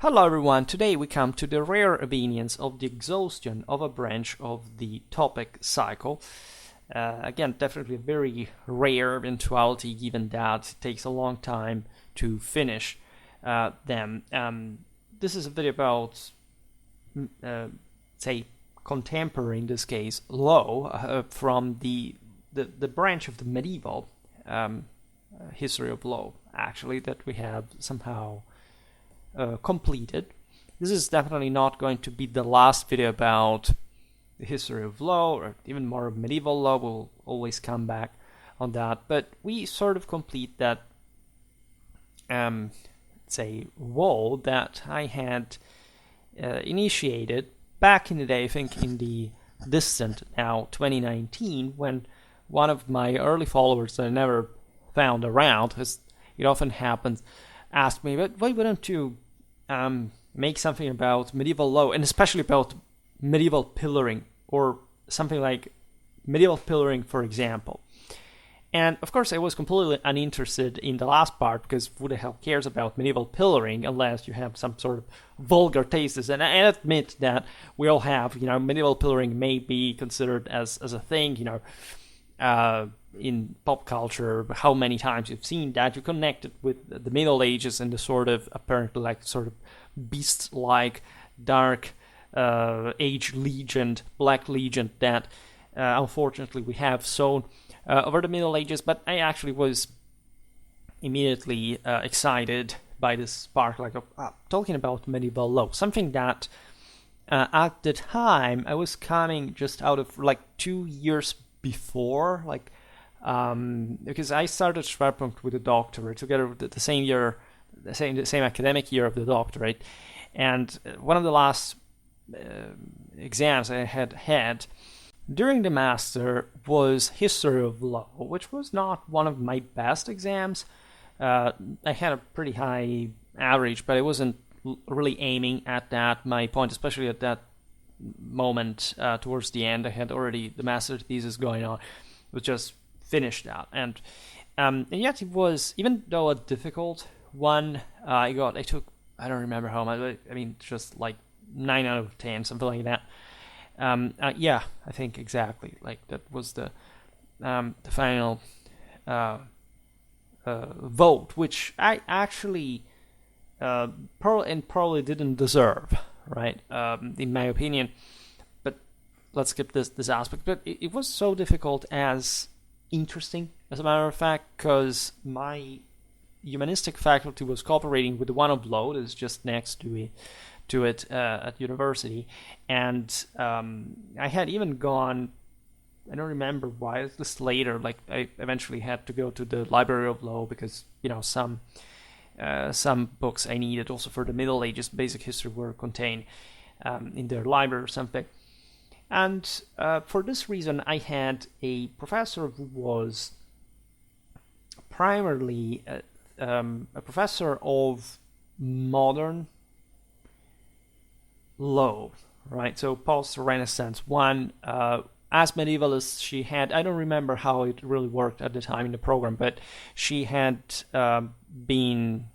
Hello everyone, today we come to the rare convenience of the exhaustion of a branch of the topic cycle. Again, definitely a very rare eventuality given that it takes a long time to finish them. This is a video about, say, contemporary, in this case, law from the branch of the medieval history of law, actually, that we have somehow completed. This is definitely not going to be the last video about the history of law, or even more of medieval law. We'll always come back on that, but we sort of complete that say wall that I had initiated back in the day, I think in the distant now 2019, when one of my early followers that I never found around, as it often happens, asked me, but why wouldn't you make something about medieval law, and especially about medieval pillaring, or something like medieval pillaring, for example. And of course I was completely uninterested in the last part, because who the hell cares about medieval pillaring unless you have some sort of vulgar tastes. And I admit that we all have, medieval pillaring may be considered as a thing, in pop culture. How many times you've seen that, you connect it with the Middle Ages and the sort of apparently sort of beast-like dark age legend, black legend that unfortunately we have sown over the Middle Ages. But I actually was immediately excited by this spark, talking about medieval law, something that at the time I was coming just out of 2 years before, because I started Schwerpunkt with a doctorate together with the same year, the same academic year of the doctorate, and one of the last exams I had during the master was history of law, which was not one of my best exams. I had a pretty high average, but I wasn't really aiming at that. My point, especially at that moment towards the end, I had already the master thesis going on, was just finished out, and yet it was, even though a difficult one, I took, I don't remember how much, just 9 out of 10, something like that. I think exactly, that was the final vote, which I actually probably didn't deserve, right, in my opinion. But let's skip this aspect. But it was so difficult as interesting, as a matter of fact, because my humanistic faculty was cooperating with the one of law that is just next to it at university, and I had even gone, I don't remember why, it's just later, I eventually had to go to the library of law because some books I needed also for the Middle Ages basic history were contained in their library or something. And for this reason, I had a professor who was primarily a professor of modern law, right? So post-Renaissance one. As medievalist, she had, I don't remember how it really worked at the time in the program, but she had been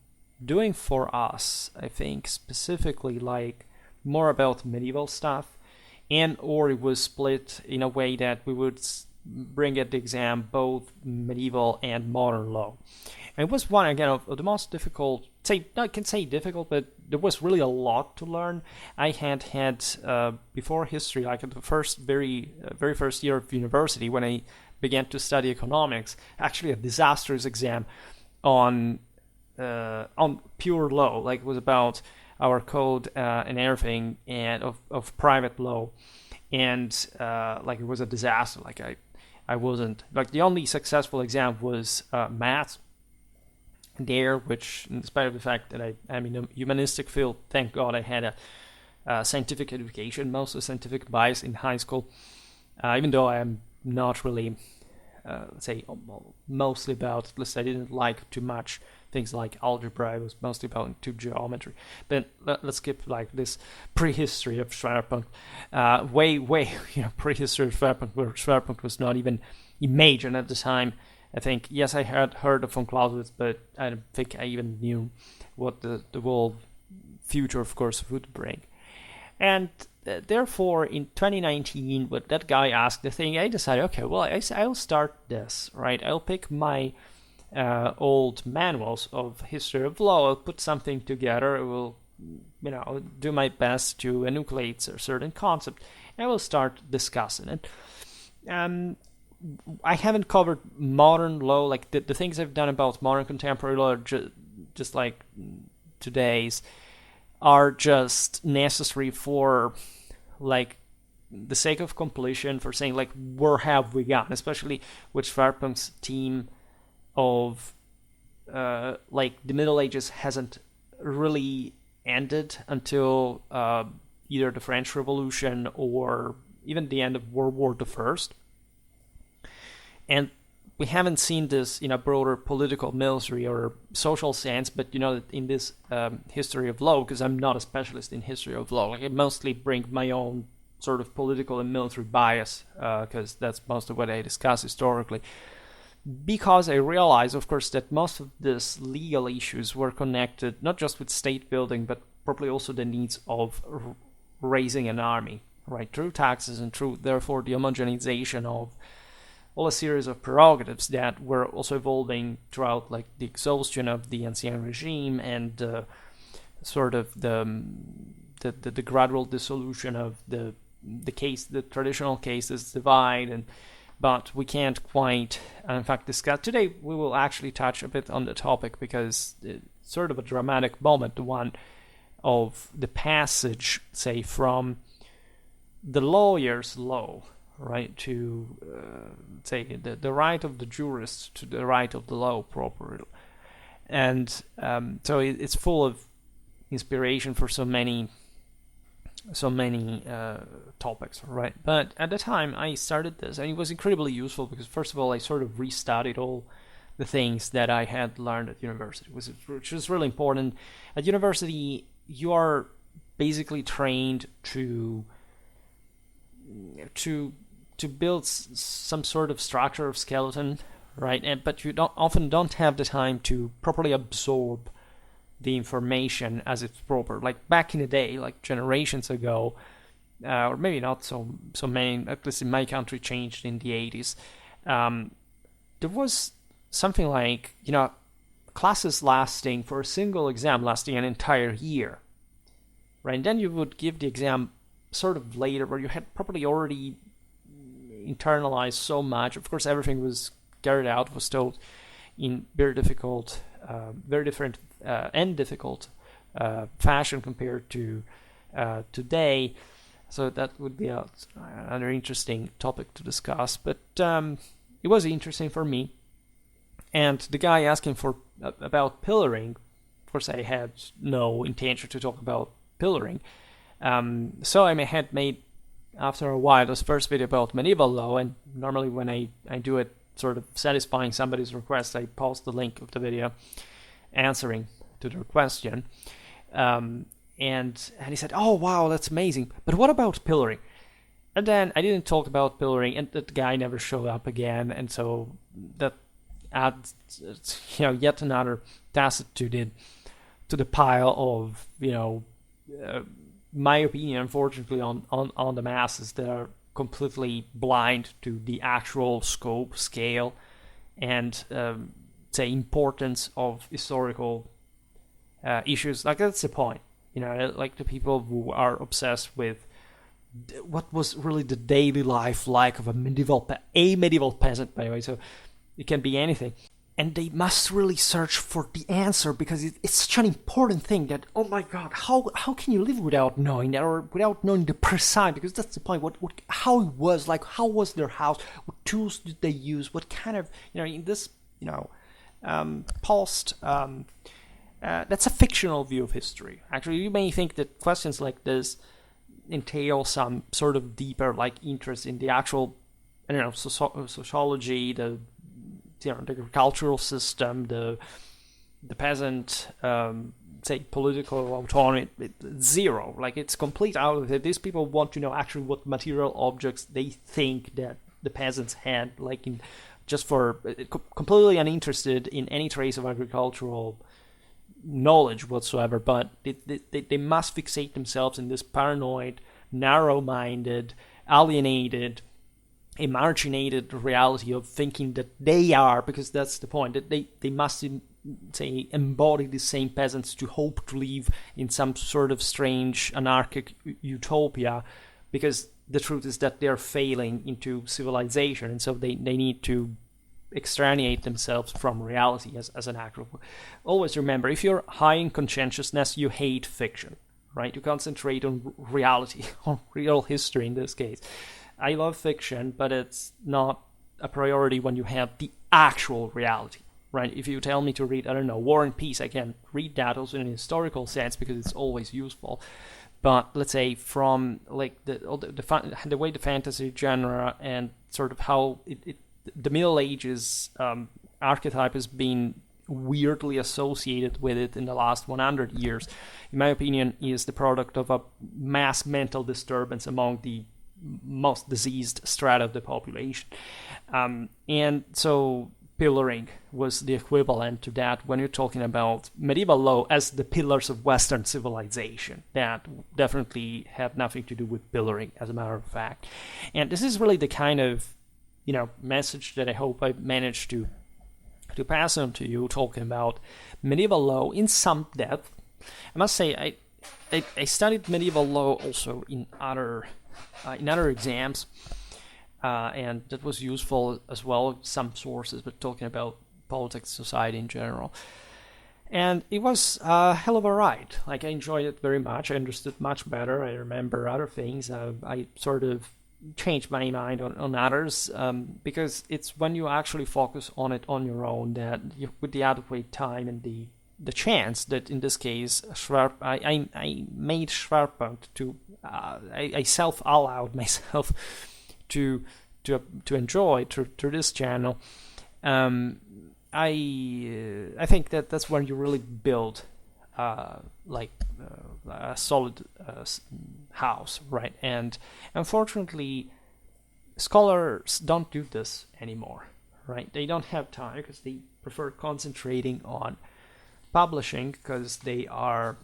doing for us, I think, specifically more about medieval stuff, and or it was split in a way that we would bring at the exam both medieval and modern law. And it was one, again, of the most difficult, I can say difficult, but there was really a lot to learn. I had before history, at the very first year of university, when I began to study economics, actually a disastrous exam on pure law. It was about our code and everything, and of private law, and it was a disaster. I wasn't, the only successful exam was math there, which, in spite of the fact that I'm in a humanistic field, thank God I had a scientific education, mostly scientific bias in high school, even though I am not really, mostly about, at least I didn't like too much things like algebra. I was mostly about to geometry. But let's skip this prehistory of Schwerpunkt, way prehistory of Schwerpunkt, where Schwerpunkt was not even imagined at the time. I think, yes, I had heard of von Clausewitz, but I don't think I even knew what the whole future, of course, would bring. And therefore, in 2019, what that guy asked the thing, I decided, okay, well, I'll start this, right? I'll pick my old manuals of history of law, I'll put something together, I will, do my best to enucleate a certain concept, and I will start discussing it. I haven't covered modern law, like the things I've done about modern contemporary law, just like today's, are just necessary for, like, the sake of completion, for saying, like, where have we gone, especially with Schwerpunkt's team of, like, the Middle Ages hasn't really ended until either the French Revolution or even the end of World War I. And we haven't seen this in a broader political, military, or social sense, but in this history of law, because I'm not a specialist in history of law, like I mostly bring my own sort of political and military bias, because that's most of what I discuss historically. Because I realize, of course, that most of these legal issues were connected not just with state building, but probably also the needs of raising an army, right? Through taxes and through, therefore, the homogenization of all a series of prerogatives that were also evolving throughout, like the exhaustion of the Ancien regime and sort of the gradual dissolution of the traditional cases divide, but we can't quite, in fact, discuss today. We will actually touch a bit on the topic because it's sort of a dramatic moment, the one of the passage, say, from the lawyer's law, right, to say the right of the jurist to the right of the law proper, and so it's full of inspiration for so many topics, right? But at the time I started this, and it was incredibly useful because, first of all, I sort of restudied all the things that I had learned at university, which was really important. At university, you are basically trained to build some sort of structure of skeleton, right? But you often don't have the time to properly absorb the information as it's proper. Like back in the day, like generations ago, or maybe not so many, at least in my country, changed in the 80s. There was something like, classes lasting for a single exam lasting an entire year, right? And then you would give the exam sort of later, where you had probably already internalized so much. Of course, everything was carried out, was taught in very difficult, very different and difficult fashion compared to today. So that would be another interesting topic to discuss. But it was interesting for me. And the guy asking about pillaring, of course, I had no intention to talk about pillaring. So I had made, after a while, this first video about medieval law, and normally when I do it sort of satisfying somebody's request, I post the link of the video answering to their question. And he said, oh wow, that's amazing, but what about pillaring? And then I didn't talk about pillaring, and that guy never showed up again, and so that adds yet another tacit to the pile of my opinion, unfortunately, on the masses that are completely blind to the actual scope, scale, and say importance of historical issues. Like, that's the point, like the people who are obsessed with what was really the daily life like of a medieval peasant, by the way. So it can be anything. And they must really search for the answer, because it's such an important thing that, oh my God, how can you live without knowing that, or without knowing the precise? Because that's the point. How it was like? How was their house? What tools did they use? What kind of in this post? That's a fictional view of history. Actually, you may think that questions like this entail some sort of deeper interest in the actual, sociology, the agricultural system, the peasant, say, political autonomy. Zero. It's complete out of it. These people want to know actually what material objects they think that the peasants had, completely uninterested in any trace of agricultural knowledge whatsoever, but they must fixate themselves in this paranoid, narrow-minded, alienated, imaginated reality of thinking that they are, because that's the point, that they must say embody the same peasants to hope to live in some sort of strange anarchic utopia, because the truth is that they're failing into civilization, and so they need to extraneate themselves from reality as an actor. Always remember, if you're high in conscientiousness, you hate fiction, right? You concentrate on reality, on real history in this case. I love fiction, but it's not a priority when you have the actual reality, right? If you tell me to read, I don't know, War and Peace, I can read that also in a historical sense because it's always useful. But let's say from like the way the fantasy genre and sort of how the Middle Ages archetype has been weirdly associated with it in the last 100 years, in my opinion, is the product of a mass mental disturbance among the most diseased strata of the population. And so pillaring was the equivalent to that when you're talking about medieval law as the pillars of Western civilization. That definitely have nothing to do with pillaring, as a matter of fact. And this is really the kind of, message that I hope I managed to pass on to you, talking about medieval law in some depth. I must say, I studied medieval law also in other exams, and that was useful as well. Some sources, but talking about politics, society in general. And it was a hell of a ride. Like, I enjoyed it very much. I understood much better. I remember other things. I sort of changed my mind on others, because it's when you actually focus on it on your own that you, with the adequate time and the chance that in this case I made Schwerpunkt to I self-allowed myself to enjoy through this channel. I think that's when you really build a solid house, right? And unfortunately, scholars don't do this anymore, right? They don't have time because they prefer concentrating on publishing, because they are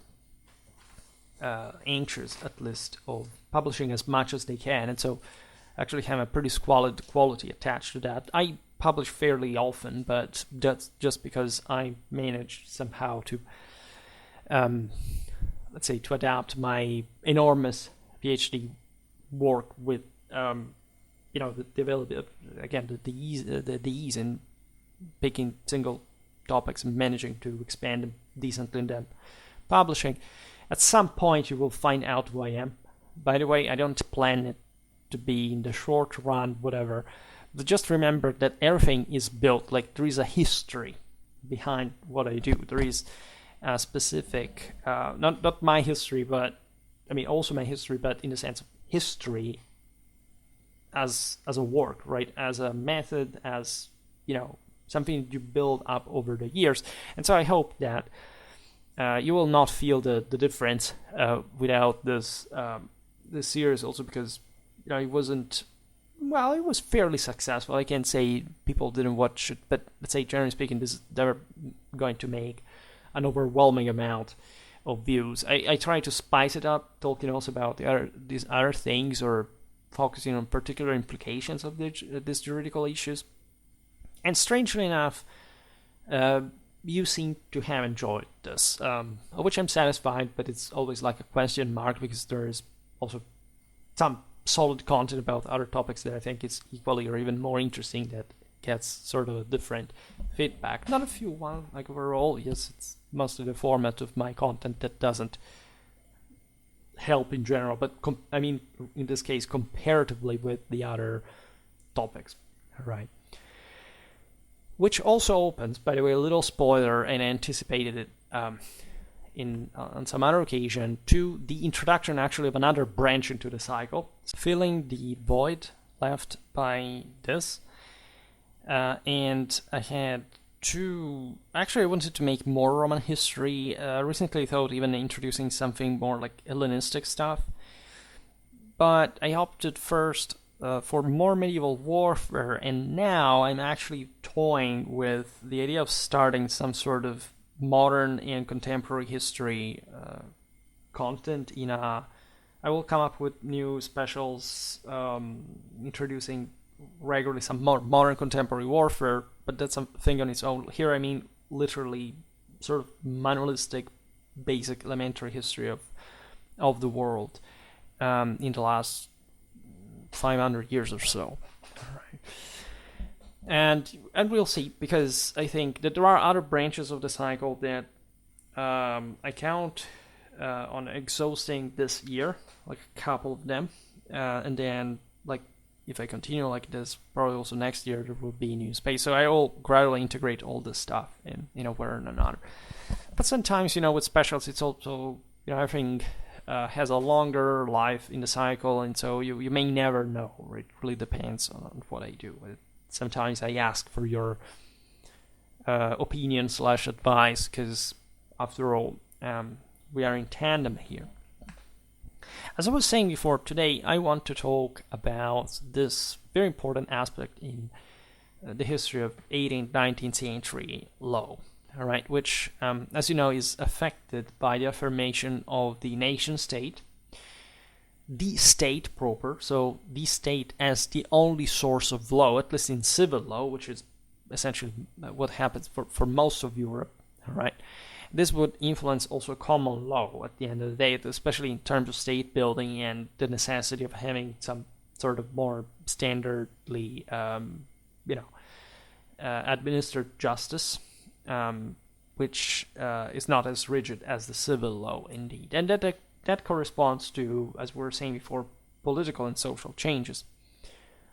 anxious, at least, of publishing as much as they can, and so actually have a pretty squalid quality attached to that. I publish fairly often, but that's just because I managed somehow to let's say, to adapt my enormous PhD work with, the availability, again, the ease in picking single topics and managing to expand them decently in them publishing. At some point, you will find out who I am. By the way, I don't plan it to be in the short run, whatever. But just remember that everything is built, like there is a history behind what I do. There is a specific, not my history, but I mean also my history, but in the sense of history as a work, right? As a method, as something you build up over the years. And so I hope that you will not feel the difference without this series, also because it wasn't. Well, it was fairly successful. I can't say people didn't watch it, but let's say generally speaking, this is never going to make an overwhelming amount of views. I try to spice it up, talking also about these other things, or focusing on particular implications of these juridical issues. And strangely enough, you seem to have enjoyed this, of which I'm satisfied, but it's always like a question mark, because there is also some solid content about other topics that I think is equally or even more interesting that gets sort of a different feedback. Not a few one, like overall, yes, it's mostly the format of my content that doesn't help in general, but in this case, comparatively with the other topics, right? Which also opens, by the way, a little spoiler, and I anticipated it on some other occasion, to the introduction actually of another branch into the cycle, filling the void left by this. And I had I wanted to make more Roman history. Recently I thought even introducing something more like Hellenistic stuff, but I opted first for more medieval warfare, and now I'm actually toying with the idea of starting some sort of modern and contemporary history content. I will come up with new specials introducing regularly some more modern contemporary warfare, but that's something on its own. Here I mean literally sort of manualistic, basic, elementary history of the world in the last 500 years or so. Right. And we'll see, because I think that there are other branches of the cycle that I count on exhausting this year, like a couple of them, and then like if I continue like this, probably also next year there will be new space. So I will gradually integrate all this stuff in one way or another. But sometimes with specials, it's also everything has a longer life in the cycle, and so you may never know. It really depends on what I do. Sometimes I ask for your opinion / advice, because after all, we are in tandem here. As I was saying before, today I want to talk about this very important aspect in the history of 18th, 19th century law, all right, which, as you know, is affected by the affirmation of the nation-state, the state proper, so the state as the only source of law, at least in civil law, which is essentially what happens for most of Europe, all right. This would influence also common law at the end of the day, especially in terms of state building and the necessity of having some sort of more standardly, administered justice, which is not as rigid as the civil law, indeed. And that corresponds to, as we were saying before, political and social changes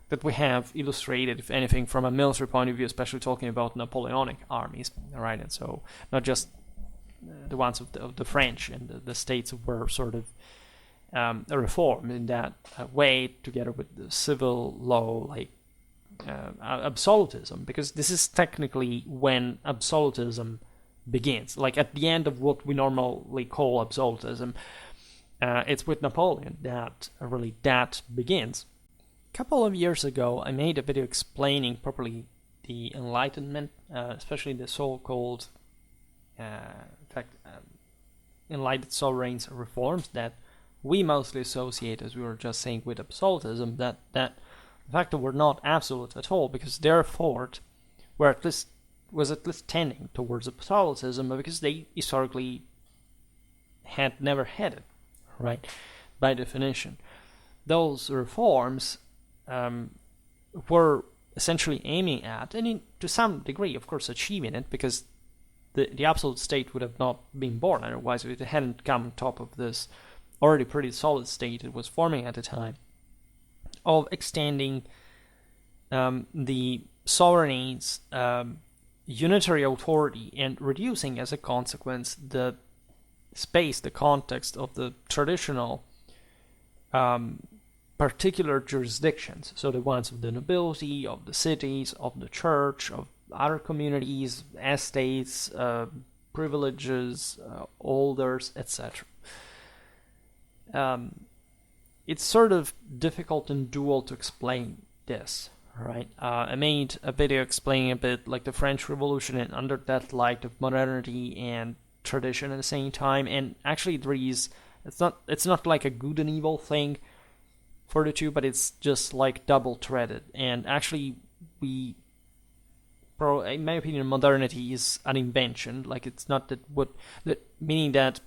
that we have illustrated, if anything, from a military point of view, especially talking about Napoleonic armies, all right? And so not just the ones of the French and the states were sort of a reform in that way, together with the civil law, like absolutism, because this is technically when absolutism begins, like at the end of what we normally call absolutism. It's with Napoleon that begins. A couple of years ago, I made a video explaining properly the Enlightenment, especially the so-called enlightened sovereigns reforms that we mostly associate, as we were just saying, with absolutism, that the fact that we're not absolute at all, because their thought was at least tending towards absolutism, because they historically had never had it, right, by definition. Those reforms were essentially aiming at, and to some degree, of course, achieving it, because the absolute state would have not been born otherwise if it hadn't come on top of this already pretty solid state it was forming at the time, of extending the sovereign's unitary authority and reducing as a consequence the space, the context of the traditional particular jurisdictions, so the ones of the nobility, of the cities, of the church, of other communities, estates, privileges, holders, etc. It's sort of difficult and dual to explain this, right? I made a video explaining a bit like the French Revolution and under that light of modernity and tradition at the same time, and actually it's not like a good and evil thing for the two, but it's just like double-threaded, and actually in my opinion, modernity is an invention. Like, it's not meaning that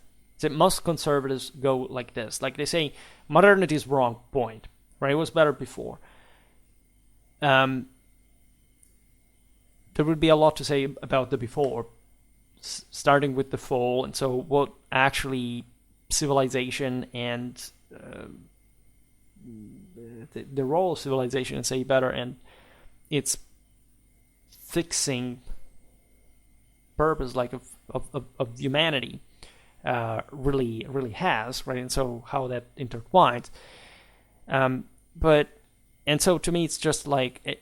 most conservatives go like this. Like, they say, modernity is wrong, point. Right? It was better before. There would be a lot to say about the before, starting with the fall, and so what actually civilization and the role of civilization, and say better, and its fixing purpose, like of humanity, really has, right? And so how that intertwines, and so to me it's just like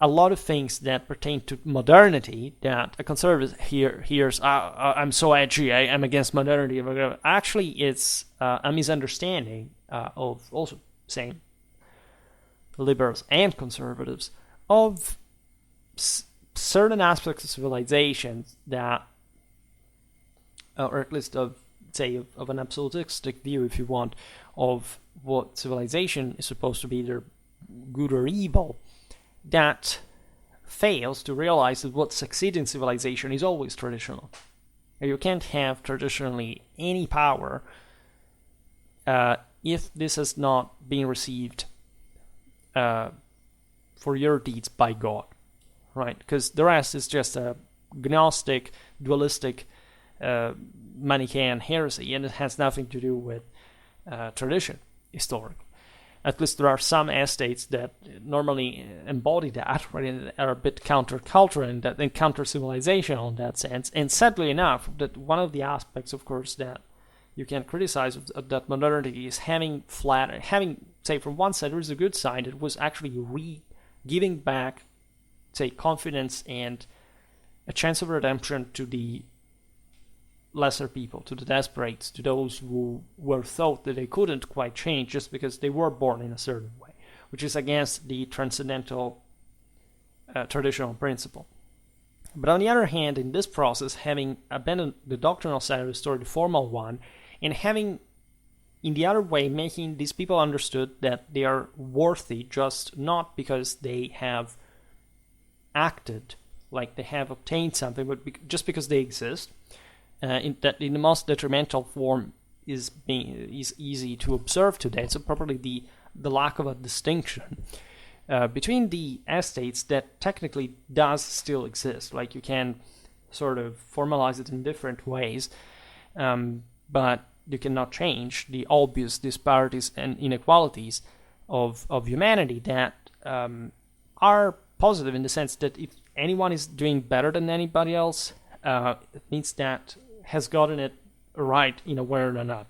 a lot of things that pertain to modernity that a conservative hears, I'm so edgy, I'm against modernity. Actually, it's a misunderstanding of also same liberals and conservatives of certain aspects of civilization that or at least of an absolutistic view, if you want, of what civilization is supposed to be, either good or evil, that fails to realize that what succeeds in civilization is always traditional. You can't have traditionally any power if this has not been received for your deeds by God, right? Because the rest is just a Gnostic, dualistic, Manichaean heresy, and it has nothing to do with tradition, historically. At least there are some estates that normally embody that, right, and are a bit countercultural and counter-civilization in that sense. And sadly enough, that one of the aspects, of course, that you can criticize of that modernity is having, say, from one side, there is a good side, it was actually giving back, say, confidence and a chance of redemption to the lesser people, to the desperates, to those who were thought that they couldn't quite change just because they were born in a certain way, which is against the transcendental traditional principle. But on the other hand, in this process, having abandoned the doctrinal side of the story, the formal one, and having, in the other way, making these people understood that they are worthy just not because they have acted like they have obtained something, but just because they exist, in the most detrimental form is easy to observe today. So probably the lack of a distinction between the estates that technically does still exist. Like you can sort of formalize it in different ways, but you cannot change the obvious disparities and inequalities of humanity that are positive in the sense that if anyone is doing better than anybody else, it means that has gotten it right in a way or another,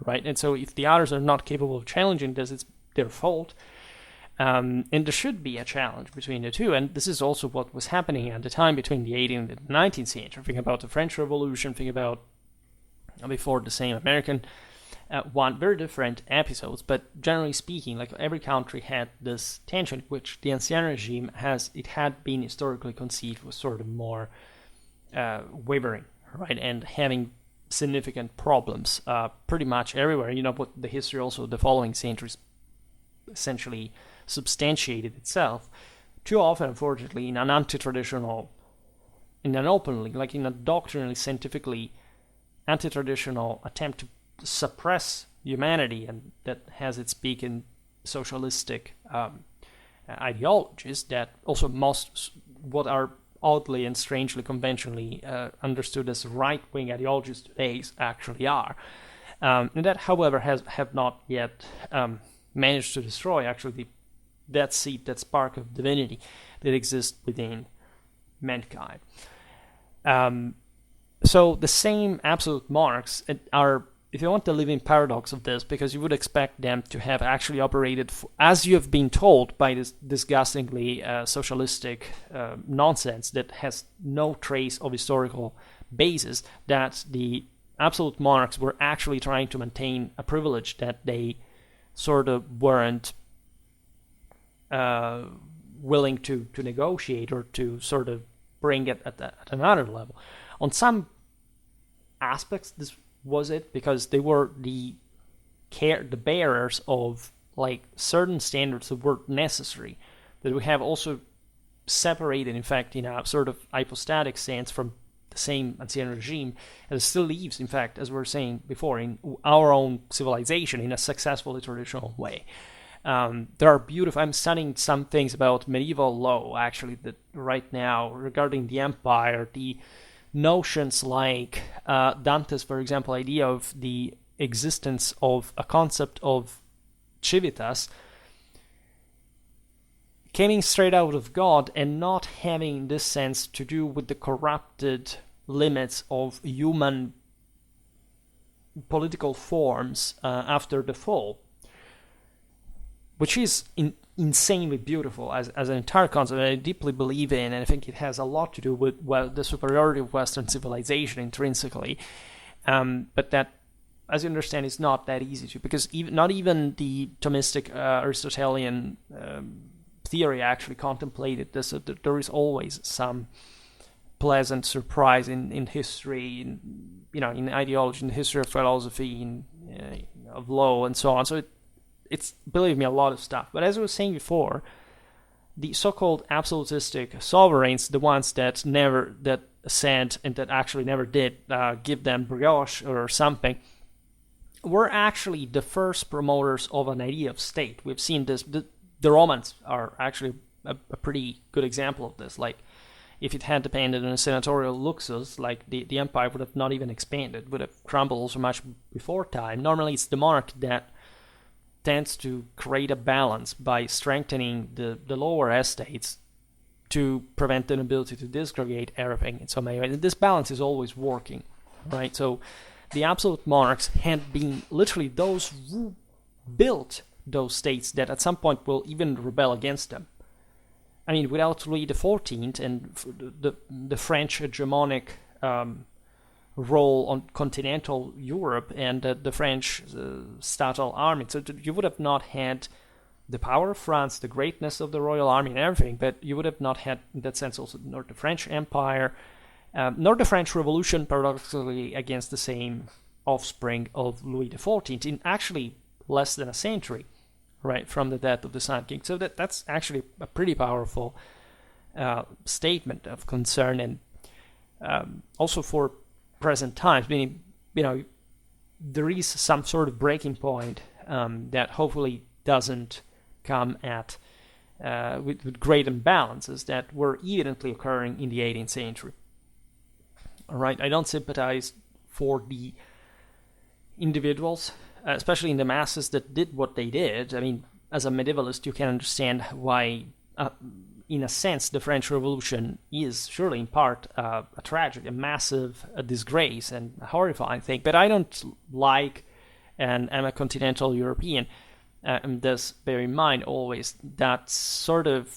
right? And so if the others are not capable of challenging this, it's their fault. And there should be a challenge between the two. And this is also what was happening at the time between the 18th and the 19th century. Think about the French Revolution, think about before the same American one, very different episodes, but generally speaking, like every country had this tension, which the Ancien regime had been historically conceived was sort of more wavering, right, and having significant problems pretty much everywhere. You know, what the history also the following centuries essentially substantiated itself. Too often, unfortunately, in an anti-traditional, in an openly, like in a doctrinally, scientifically anti-traditional attempt to suppress humanity, and that has its peak in socialistic ideologies that also what are oddly and strangely conventionally understood as right-wing ideologies today actually are. And that, however, have not yet managed to destroy actually that seed, that spark of divinity that exists within mankind. So the same absolute monarchs are, if you want, the living paradox of this, because you would expect them to have actually operated as you have been told by this disgustingly socialistic nonsense that has no trace of historical basis, that the absolute monarchs were actually trying to maintain a privilege that they sort of weren't willing to negotiate or to sort of bring it at another level. On some aspects, this was it, because they were the bearers of like certain standards that were necessary, that we have also separated, in fact, in a sort of hypostatic sense from the same ancien regime, and it still lives, in fact, as we were saying before, in our own civilization in a successfully traditional way. There are beautiful, I'm studying some things about medieval law, actually, that right now, regarding the empire, the notions like Dante's, for example, idea of the existence of a concept of civitas coming straight out of God and not having this sense to do with the corrupted limits of human political forms after the fall, which is insanely beautiful as an entire concept that I deeply believe in, and I think it has a lot to do with the superiority of Western civilization intrinsically, but that, as you understand, is not that easy to, because not even the Thomistic Aristotelian theory actually contemplated this. There is always some pleasant surprise in history, in ideology, in the history of philosophy, of law, and so on. So it's, believe me, a lot of stuff. But as I was saying before, the so-called absolutistic sovereigns, the ones that said and that actually never did give them brioche or something, were actually the first promoters of an idea of state. We've seen this. The Romans are actually a pretty good example of this. Like, if it had depended on a senatorial luxus, like the empire would have not even expanded, would have crumbled so much before time. Normally, it's the monarch that tends to create a balance by strengthening the lower estates to prevent the ability to disgregate everything in some way. And this balance is always working, right? So the absolute monarchs had been literally those who built those states that at some point will even rebel against them. I mean, without Louis XIV and the French hegemonic role on continental Europe and the French Statal army, so you would have not had the power of France, the greatness of the royal army and everything, but you would have not had, in that sense, also nor the French Empire, nor the French Revolution, paradoxically, against the same offspring of Louis XIV in actually less than a century, right, from the death of the Sun King. So that's actually a pretty powerful statement of concern, and also for present times, meaning, there is some sort of breaking point that hopefully doesn't come at with great imbalances that were evidently occurring in the 18th century. All right, I don't sympathize for the individuals, especially in the masses, that did what they did. I mean, as a medievalist, you can understand why, in a sense, the French Revolution is surely in part a tragedy, a massive disgrace, and a horrifying thing. But I don't like, and I'm a continental European, and thus bear in mind always that sort of,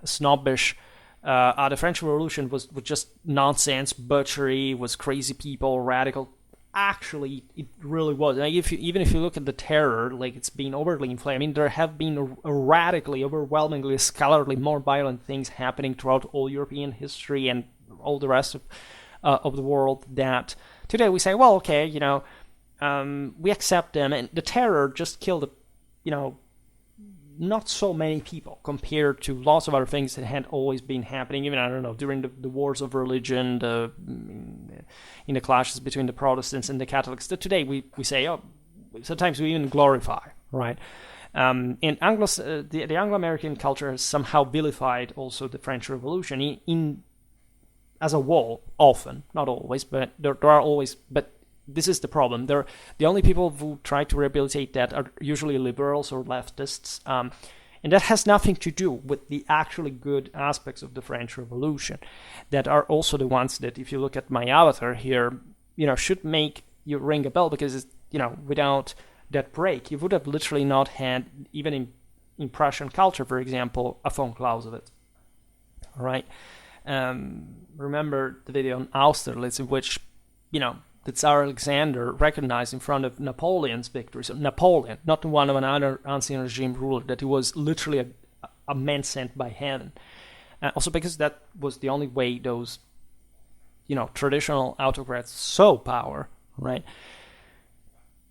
snobbish, the French Revolution was just nonsense, butchery, was crazy people, radical. Actually, it really was. Like, even if you look at the terror, like, it's been overly inflamed. I mean, there have been radically, overwhelmingly, scholarly, more violent things happening throughout all European history and all the rest of the world, that today we say, well, okay, we accept them, and the terror just killed, not so many people compared to lots of other things that had always been happening, even, I don't know, during the wars of religion, in the clashes between the Protestants and the Catholics, that today we say, sometimes we even glorify, right? And the Anglo-American culture has somehow vilified also the French Revolution in as a whole, often, not always, but there are always, but this is the problem. The only people who try to rehabilitate that are usually liberals or leftists, and that has nothing to do with the actually good aspects of the French Revolution, that are also the ones that, if you look at my avatar here, should make you ring a bell, because it's, without that break, you would have literally not had, even in Prussian culture, for example, a von Clausewitz. All right. Remember the video on Austerlitz, in which, the Tsar Alexander recognized in front of Napoleon's victory, so Napoleon, not the one of another ancien regime ruler, that he was literally a man sent by heaven. Also because that was the only way those, traditional autocrats saw power, right?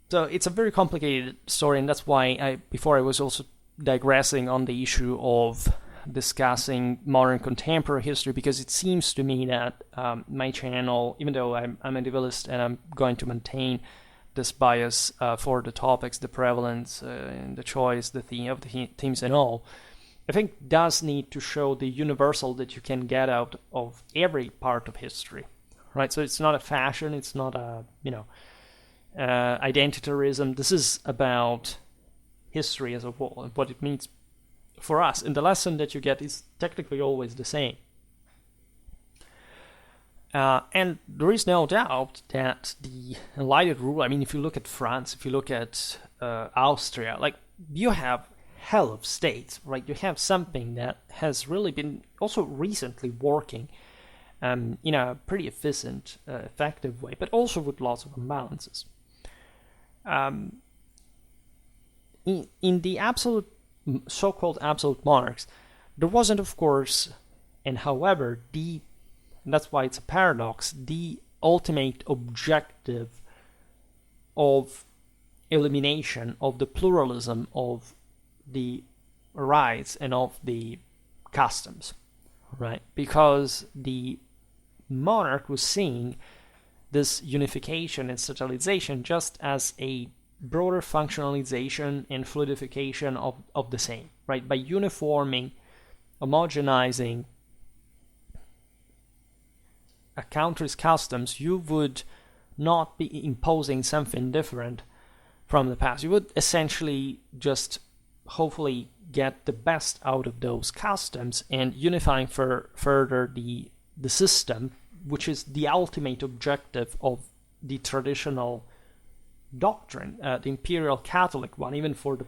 So it's a very complicated story, and that's why before I was also digressing on the issue of discussing modern contemporary history, because it seems to me that my channel, even though I'm a medievalist and I'm going to maintain this bias for the topics, the prevalence, and the choice, the theme of the themes and all, I think does need to show the universal that you can get out of every part of history, right? So it's not a fashion, it's not a, identitarism. This is about history as a whole and what it means for us, and the lesson that you get is technically always the same. And there is no doubt that the enlightened rule, I mean, if you look at France, if you look at Austria, like, you have hell of states, right? You have something that has really been also recently working in a pretty efficient, effective way, but also with lots of imbalances. In the so-called absolute monarchs, there wasn't, of course, and however, the and that's why it's a paradox, the ultimate objective of elimination of the pluralism of the rights and of the customs, right? Because the monarch was seeing this unification and statalization just as a broader functionalization and fluidification of the same, right? By uniforming, homogenizing a country's customs, you would not be imposing something different from the past. You would essentially just hopefully get the best out of those customs and unifying further the system, which is the ultimate objective of the traditional doctrine, the imperial Catholic one, even for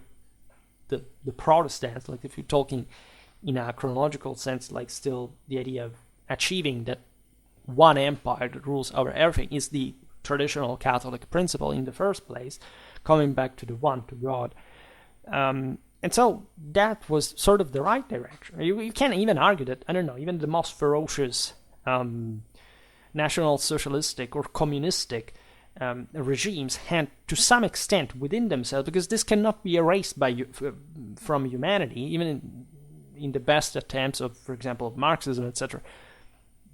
the Protestants. Like if you're talking in a chronological sense, like still the idea of achieving that one empire that rules over everything is the traditional Catholic principle in the first place, coming back to the one, to God. And so that was sort of the right direction. You can't even argue that, I don't know, even the most ferocious national socialistic or communistic regimes had to some extent within themselves, because this cannot be erased from humanity, even in the best attempts of, for example, of Marxism, etc.,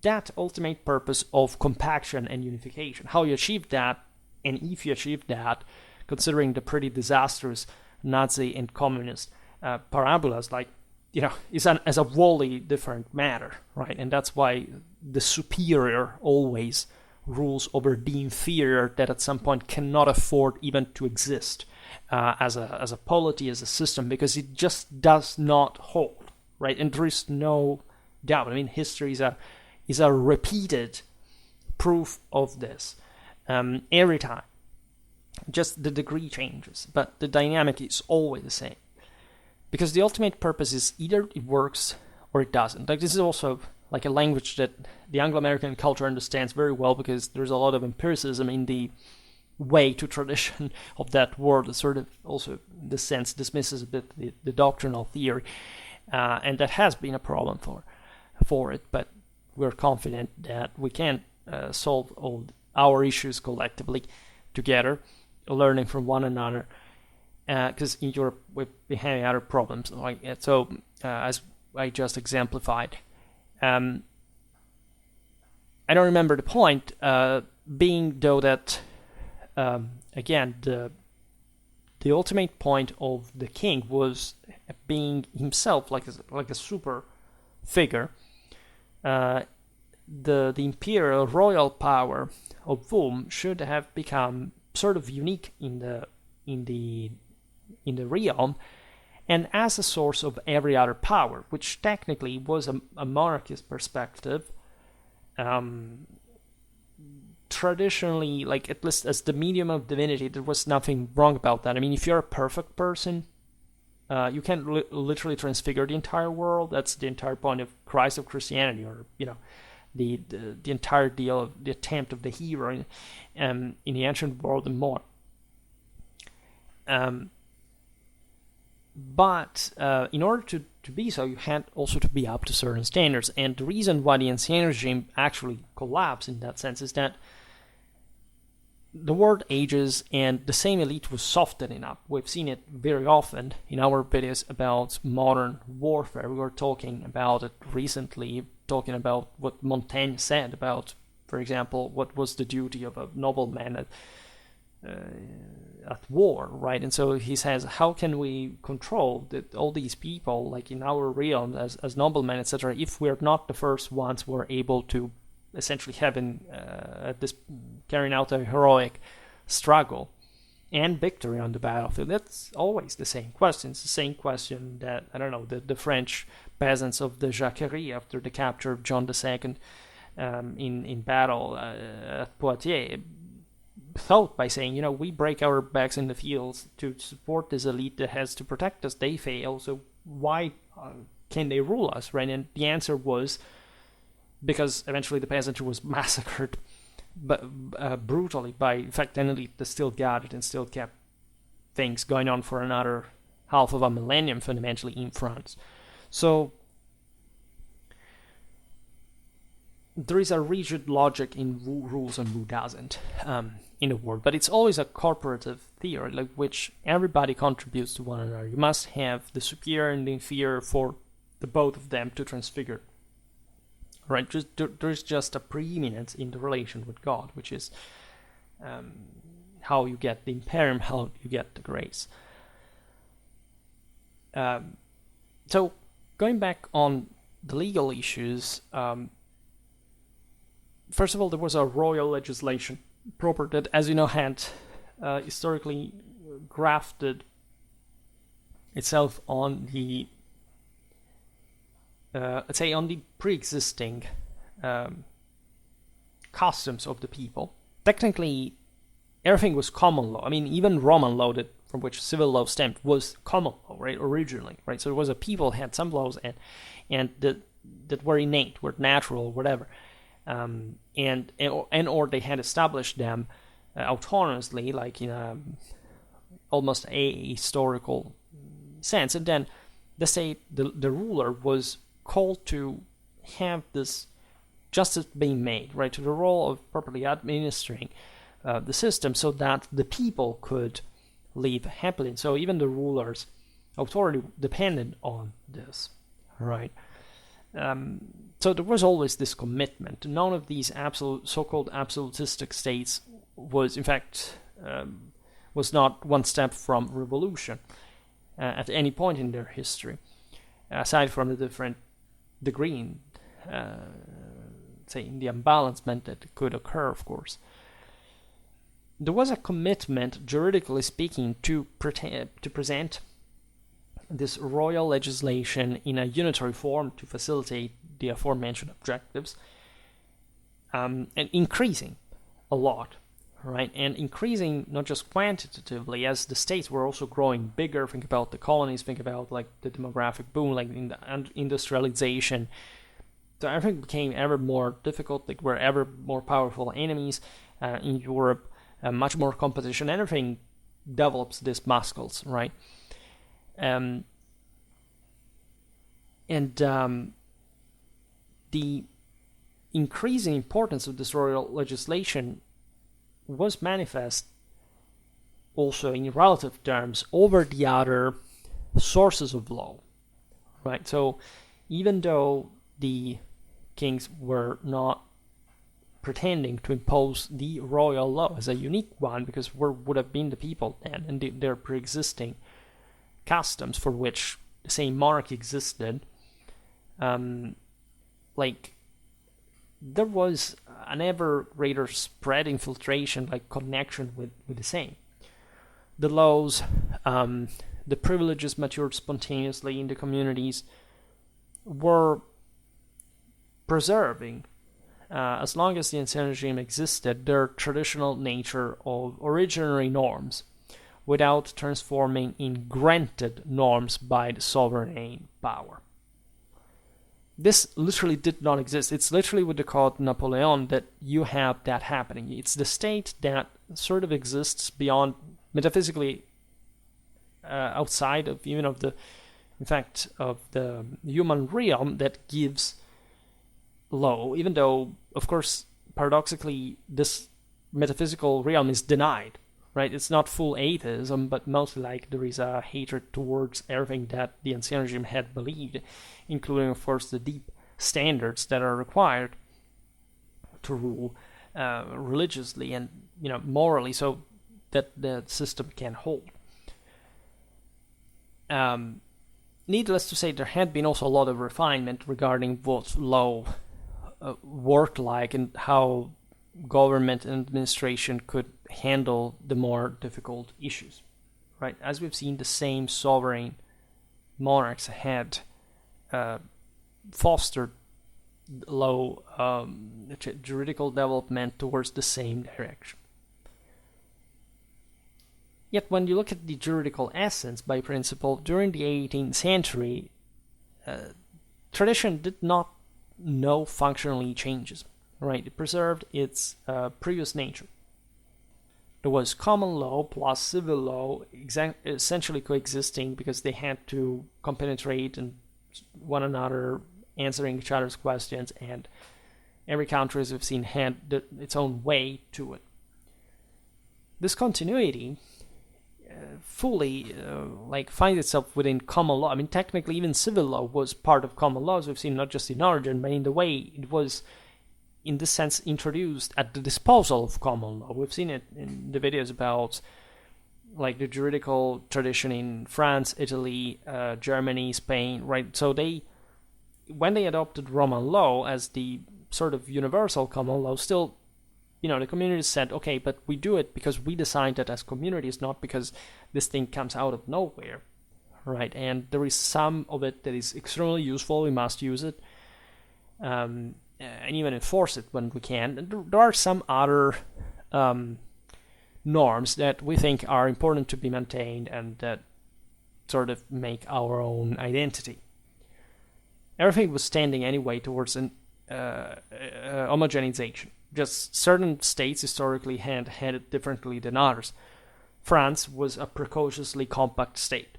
that ultimate purpose of compaction and unification. How you achieve that, and if you achieve that, considering the pretty disastrous Nazi and communist parabolas, like, is a wholly different matter, right? And that's why the superior always rules over the inferior that at some point cannot afford even to exist as a polity, as a system, because it just does not hold, right? And there is no doubt. I mean, history is a repeated proof of this every time. Just the degree changes, but the dynamic is always the same. Because the ultimate purpose is either it works or it doesn't. Like, this is also like a language that the Anglo-American culture understands very well, because there's a lot of empiricism in the way to tradition of that word. It sort of also, in this sense, dismisses a bit the doctrinal theory, and that has been a problem for it. But we're confident that we can solve all our issues collectively together, learning from one another, because in Europe we've been having other problems. As I just exemplified, I don't remember the point, being though that again the ultimate point of the king was being himself like a super figure. The imperial royal power of whom should have become sort of unique in the realm, and as a source of every other power, which technically was a monarchist perspective. Traditionally, like at least as the medium of divinity, there was nothing wrong about that. I mean, if you're a perfect person, you can literally transfigure the entire world. That's the entire point of Christ of Christianity, or the entire deal of the attempt of the hero in the ancient world and more. But in order to be so, you had also to be up to certain standards. And the reason why the Ancien regime actually collapsed in that sense is that the world ages and the same elite was softening up. We've seen it very often in our videos about modern warfare. We were talking about it recently, talking about what Montaigne said about, for example, what was the duty of a nobleman at war, right? And so he says, how can we control all these people, like in our realm as noblemen, etc., if we're not the first ones who are able to essentially carrying out a heroic struggle and victory on the battlefield? That's always the same question. It's the same question that, I don't know, the French peasants of the Jacquerie after the capture of John II in battle at Poitiers thought by saying, we break our backs in the fields to support this elite that has to protect us. They fail, so why can they rule us, right? And the answer was because eventually the peasantry was massacred brutally by, in fact, an elite that still got it and still kept things going on for another half of a millennium, fundamentally, in France. So there is a rigid logic in who rules and who doesn't in the world, but it's always a corporative theory, like which everybody contributes to one another. You must have the superior and the inferior for the both of them to transfigure. Right? There's just a preeminence in the relation with God, which is how you get the imperium, how you get the grace. So going back on the legal issues, first of all, there was a royal legislation proper that, as you know, had historically grafted itself on the, let's say, on the pre-existing customs of the people. Technically, everything was common law. I mean, even Roman law, from which civil law stemmed, was common law, right, originally, right? So it was a people had some laws and that were innate, were natural, whatever. And or they had established them autonomously, like in a almost a historical sense, and then the state, the ruler, was called to have this justice being made, right, to the role of properly administering the system, so that the people could live happily. So even the ruler's authority depended on this, right? So there was always this commitment. None of these so-called absolutistic states was, in fact, was not one step from revolution at any point in their history, aside from the different degree, say, in the imbalancement that could occur, of course. There was a commitment, juridically speaking, to present this royal legislation in a unitary form to facilitate the aforementioned objectives, and increasing a lot, right? And increasing not just quantitatively, as the states were also growing bigger. Think about the colonies, think about like the demographic boom, like in the industrialization. So everything became ever more difficult, like were ever more powerful enemies in Europe, much more competition. Everything develops these muscles, right? The increasing importance of this royal legislation was manifest also in relative terms over the other sources of law, right? So even though the kings were not pretending to impose the royal law as a unique one, because would have been the people then and their pre-existing customs for which the same monarchy existed, like there was an ever greater spread, infiltration, like connection with the same. The laws, the privileges matured spontaneously in the communities, were preserving, as long as the ancien regime existed, their traditional nature of originary norms, without transforming in granted norms by the sovereign power. This literally did not exist. It's literally with the code Napoleon that you have that happening. It's the state that sort of exists beyond, metaphysically, outside of even of the, in fact, of the human realm, that gives law, even though, of course, paradoxically, this metaphysical realm is denied, right? It's not full atheism, but mostly like there is a hatred towards everything that the ancien regime had believed, including, of course, the deep standards that are required to rule religiously and, morally, so that the system can hold. Needless to say, there had been also a lot of refinement regarding what law worked like and how government and administration could handle the more difficult issues, right? As we've seen, the same sovereign monarchs had fostered law, juridical development towards the same direction. Yet when you look at the juridical essence by principle, during the 18th century, tradition did not know functionally changes, right? It preserved its previous nature. There was common law plus civil law essentially coexisting because they had to compenetrate and one another, answering each other's questions and every country, as we've seen, had its own way to it. This continuity fully finds itself within common law. I mean, technically, even civil law was part of common law, as we've seen, not just in origin, but in the way it was, in this sense, introduced at the disposal of common law. We've seen it in the videos about the juridical tradition in France, Italy, Germany, Spain, right? So when they adopted Roman law as the sort of universal common law, still, the communities said, okay, but we do it because we designed it as communities, not because this thing comes out of nowhere, right? And there is some of it that is extremely useful. We must use it, and even enforce it when we can. And there are some other norms that we think are important to be maintained and that sort of make our own identity. Everything was tending anyway towards an homogenization. Just certain states historically had it differently than others. France was a precociously compact state,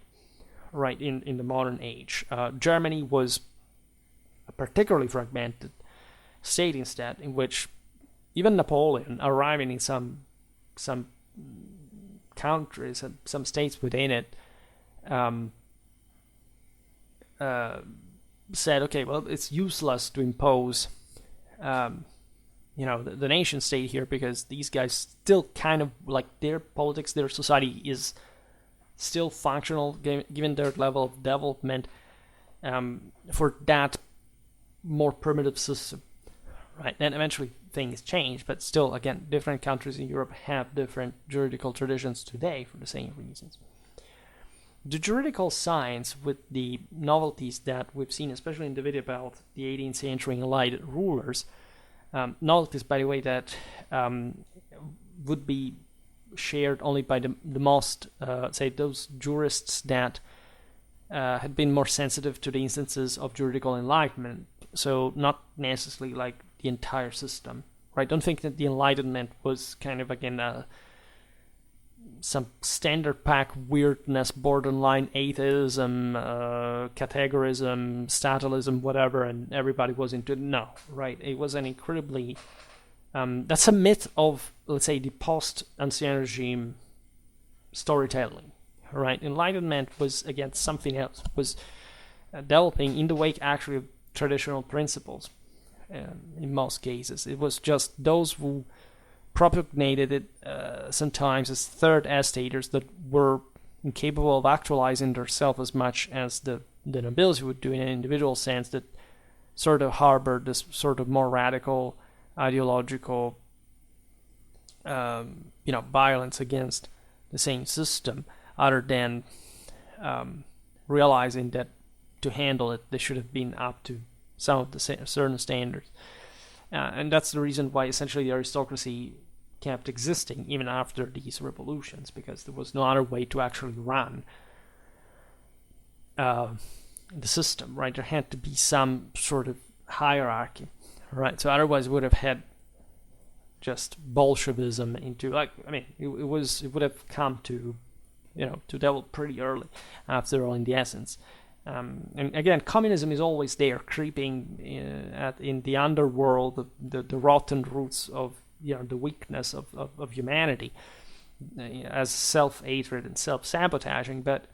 right, in the modern age. Germany was a particularly fragmented state instead, in which even Napoleon, arriving in some countries and some states within it, said, okay, well, it's useless to impose the nation state here, because these guys still kind of, their politics, their society is still functional given their level of development for that more primitive system, right? And eventually things change, but still, again, different countries in Europe have different juridical traditions today for the same reasons. The juridical science, with the novelties that we've seen, especially in the video about the 18th century enlightened rulers, novelties, by the way, that would be shared only by the most, say, those jurists that had been more sensitive to the instances of juridical enlightenment, so not necessarily the entire system, right? Don't think that the Enlightenment was kind of, again, some standard pack weirdness, borderline atheism, categorism, statulism, whatever, and everybody was into it. No, right? It was an incredibly... that's a myth of, let's say, the post-Ancien regime storytelling, right? Enlightenment was, again, something else. Was developing in the wake, actually, of traditional principles. In most cases, it was just those who propagated it sometimes as third estaters that were incapable of actualizing themselves as much as the nobility would do in an individual sense, that sort of harbored this sort of more radical ideological violence against the same system, other than realizing that to handle it they should have been up to some of the certain standards. And that's the reason why essentially the aristocracy kept existing even after these revolutions, because there was no other way to actually run the system, right? There had to be some sort of hierarchy, right? So otherwise we would have had just Bolshevism into, it would have come to, to develop pretty early, after all, in the essence. And again, communism is always there, creeping in the underworld, the rotten roots of the weakness of humanity, as self-hatred and self-sabotaging. But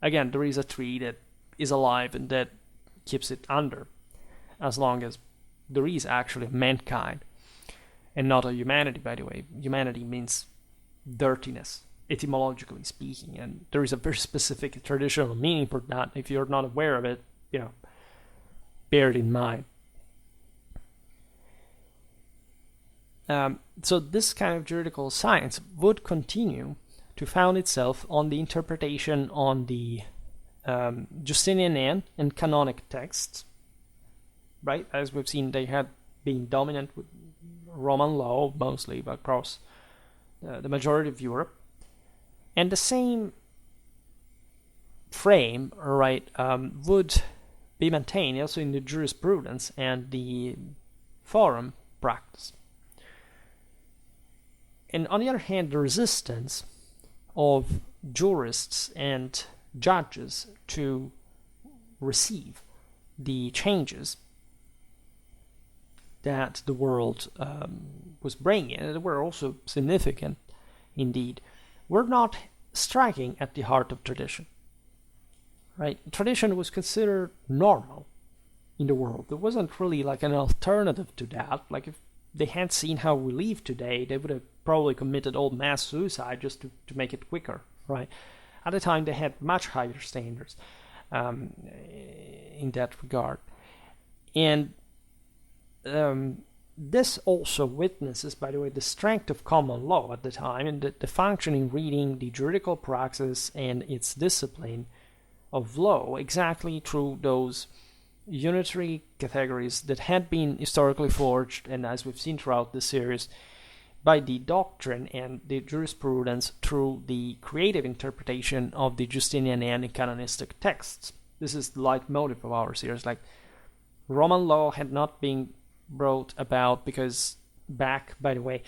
again, there is a tree that is alive and that keeps it under, as long as there is actually mankind and not a humanity. By the way, humanity means dirtiness, etymologically speaking, and there is a very specific traditional meaning for that. If you're not aware of it, bear it in mind. So this kind of juridical science would continue to found itself on the interpretation on the Justinian and canonic texts, right? As we've seen, they had been dominant with Roman law mostly across the majority of Europe. And the same frame, right, would be maintained also in the jurisprudence and the forum practice. And on the other hand, the resistance of jurists and judges to receive the changes that the world was bringing, and that were also significant indeed, were not striking at the heart of tradition. Right? Tradition was considered normal in the world. There wasn't really like an alternative to that. Like if they had seen how we live today, they would have probably committed all mass suicide just to make it quicker, right? At the time, they had much higher standards in that regard. And this also witnesses, by the way, the strength of common law at the time and the functioning reading, the juridical praxis, and its discipline of law exactly through those unitary categories that had been historically forged, and as we've seen throughout the series, by the doctrine and the jurisprudence through the creative interpretation of the Justinianian and canonistic texts. This is the leitmotif of our series. Like, Roman law had not been brought about because it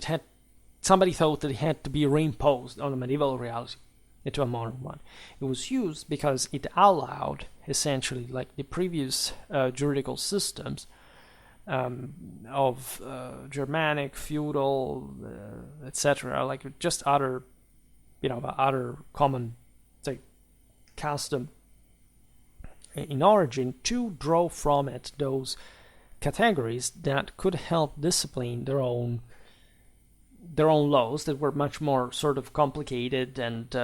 had somebody thought that it had to be reimposed on a medieval reality into a modern one. It was used because it allowed, essentially, like the previous juridical systems of Germanic, feudal, etc., like just other common, say, custom in origin, to draw from it those categories that could help discipline their own laws that were much more sort of complicated and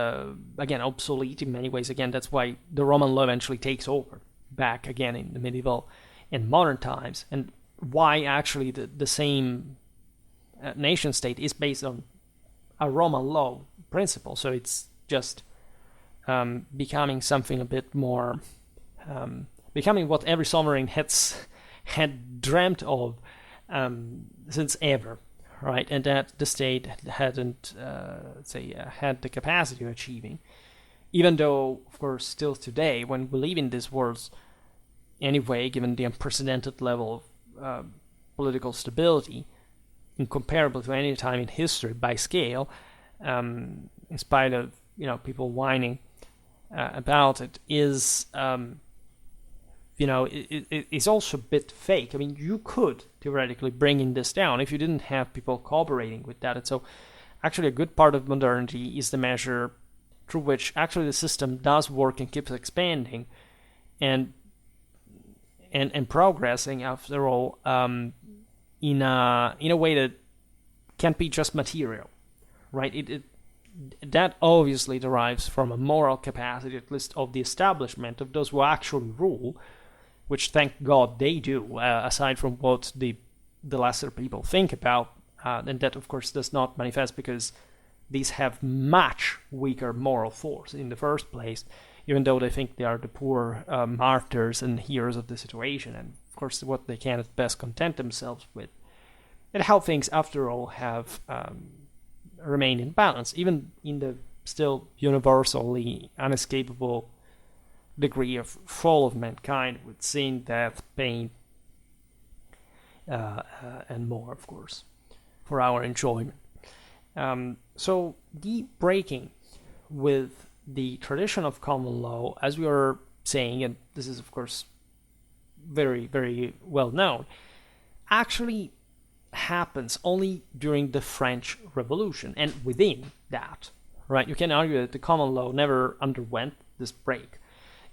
again obsolete in many ways. Again, that's why the Roman law eventually takes over back again in the medieval and modern times, and why actually the same nation state is based on a Roman law principle. So it's just becoming something a bit more, becoming what every sovereign had dreamt of since ever. Right, and that the state hadn't, had the capacity of achieving, even though, of course, still today, when we live in these worlds, anyway, given the unprecedented level of political stability, incomparable to any time in history by scale, in spite of people whining about it, is it's also a bit fake. I mean, you could theoretically bring this down if you didn't have people cooperating with that. And so actually a good part of modernity is the measure through which actually the system does work and keeps expanding and progressing, after all, in a way that can't be just material, right? That obviously derives from a moral capacity, at least of the establishment, of those who actually rule, which thank God they do, aside from what the lesser people think about, and that of course does not manifest because these have much weaker moral force in the first place, even though they think they are the poor martyrs and heroes of the situation, and of course what they can at best content themselves with, and how things after all have remained in balance, even in the still universally unescapable degree of fall of mankind, with sin, death, pain, and more, of course, for our enjoyment. So the breaking with the tradition of common law, as we were saying, and this is of course very, very well known, actually happens only during the French Revolution, and within that, right, you can argue that the common law never underwent this break,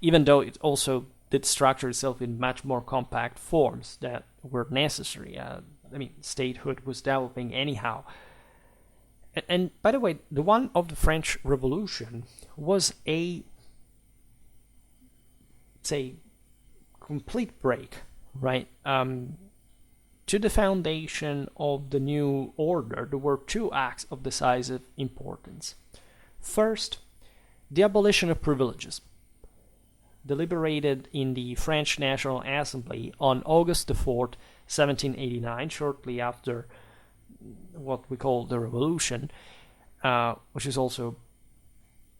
even though it also did structure itself in much more compact forms that were necessary. Statehood was developing anyhow. And by the way, the one of the French Revolution was a, say, complete break, right? To the foundation of the new order, there were two acts of decisive importance. First, the abolition of privileges, deliberated in the French National Assembly on August the 4th, 1789, shortly after what we call the Revolution, which is also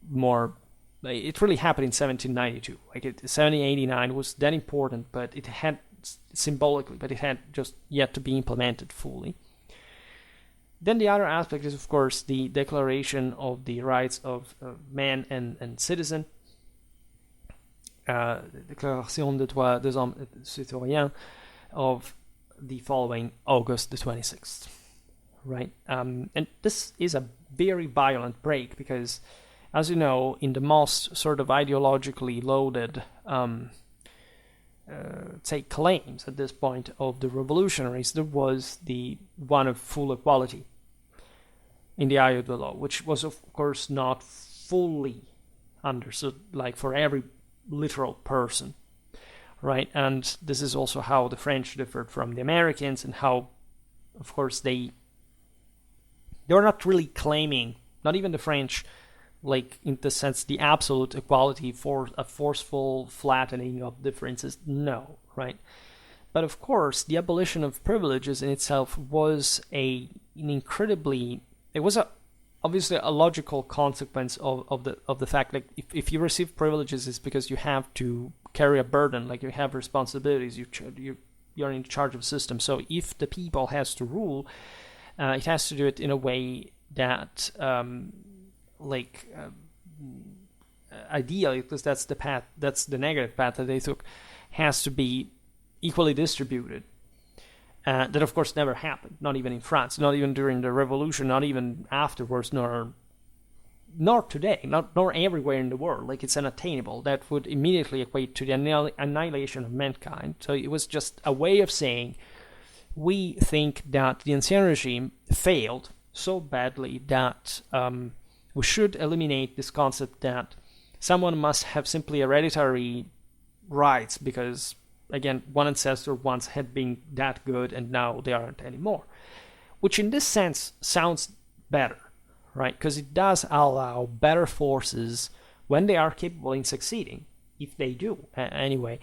more, it really happened in 1792. 1789 was that important, but it had symbolically, but it had just yet to be implemented fully. Then the other aspect is, of course, the Declaration of the Rights of Man and Citizen, Déclaration des droits des hommes et des citoyens of the following August the 26th, right? And this is a very violent break because, as you know, in the most sort of ideologically loaded say claims at this point of the revolutionaries, there was the one of full equality in the eye of the law, which was of course not fully understood, like for every literal person, right? And this is also how the French differed from the Americans, and how, of course, they were not really claiming, not even the French, like in the sense the absolute equality for a forceful flattening of differences. No, right? But of course, the abolition of privileges in itself was an incredibly, it was obviously a logical consequence of the fact that if you receive privileges, it's because you have to carry a burden, like you have responsibilities, you're in charge of a system. So if the people has to rule, it has to do it in a way that ideally, because that's the path, that's the negative path that they took, has to be equally distributed. That of course never happened, not even in France, not even during the revolution, not even afterwards, nor today, nor everywhere in the world. Like, it's unattainable. That would immediately equate to the annihilation of mankind. So it was just a way of saying, we think that the ancien regime failed so badly that we should eliminate this concept that someone must have simply hereditary rights because, again, one ancestor once had been that good and now they aren't anymore. Which in this sense sounds better, right? Because it does allow better forces, when they are capable in succeeding, if they do anyway,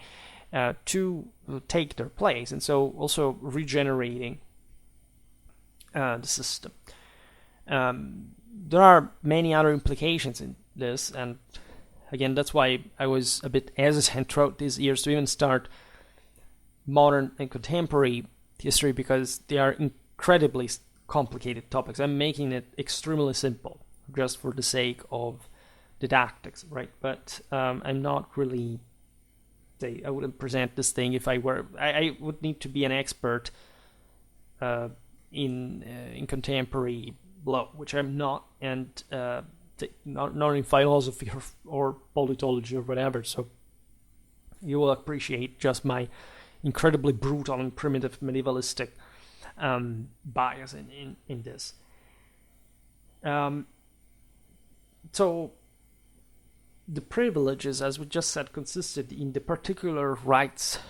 to take their place. And so also regenerating the system. There are many other implications in this, and again, that's why I was a bit hesitant throughout these years to even start modern and contemporary history, because they are incredibly complicated topics. I'm making it extremely simple just for the sake of didactics, right? But I'm not really, I wouldn't present this thing if I were, I would need to be an expert in contemporary law, which I'm not, and not in philosophy or politology or whatever. So you will appreciate just my incredibly brutal and primitive medievalistic bias in this. So the privileges, as we just said, consisted in the particular rights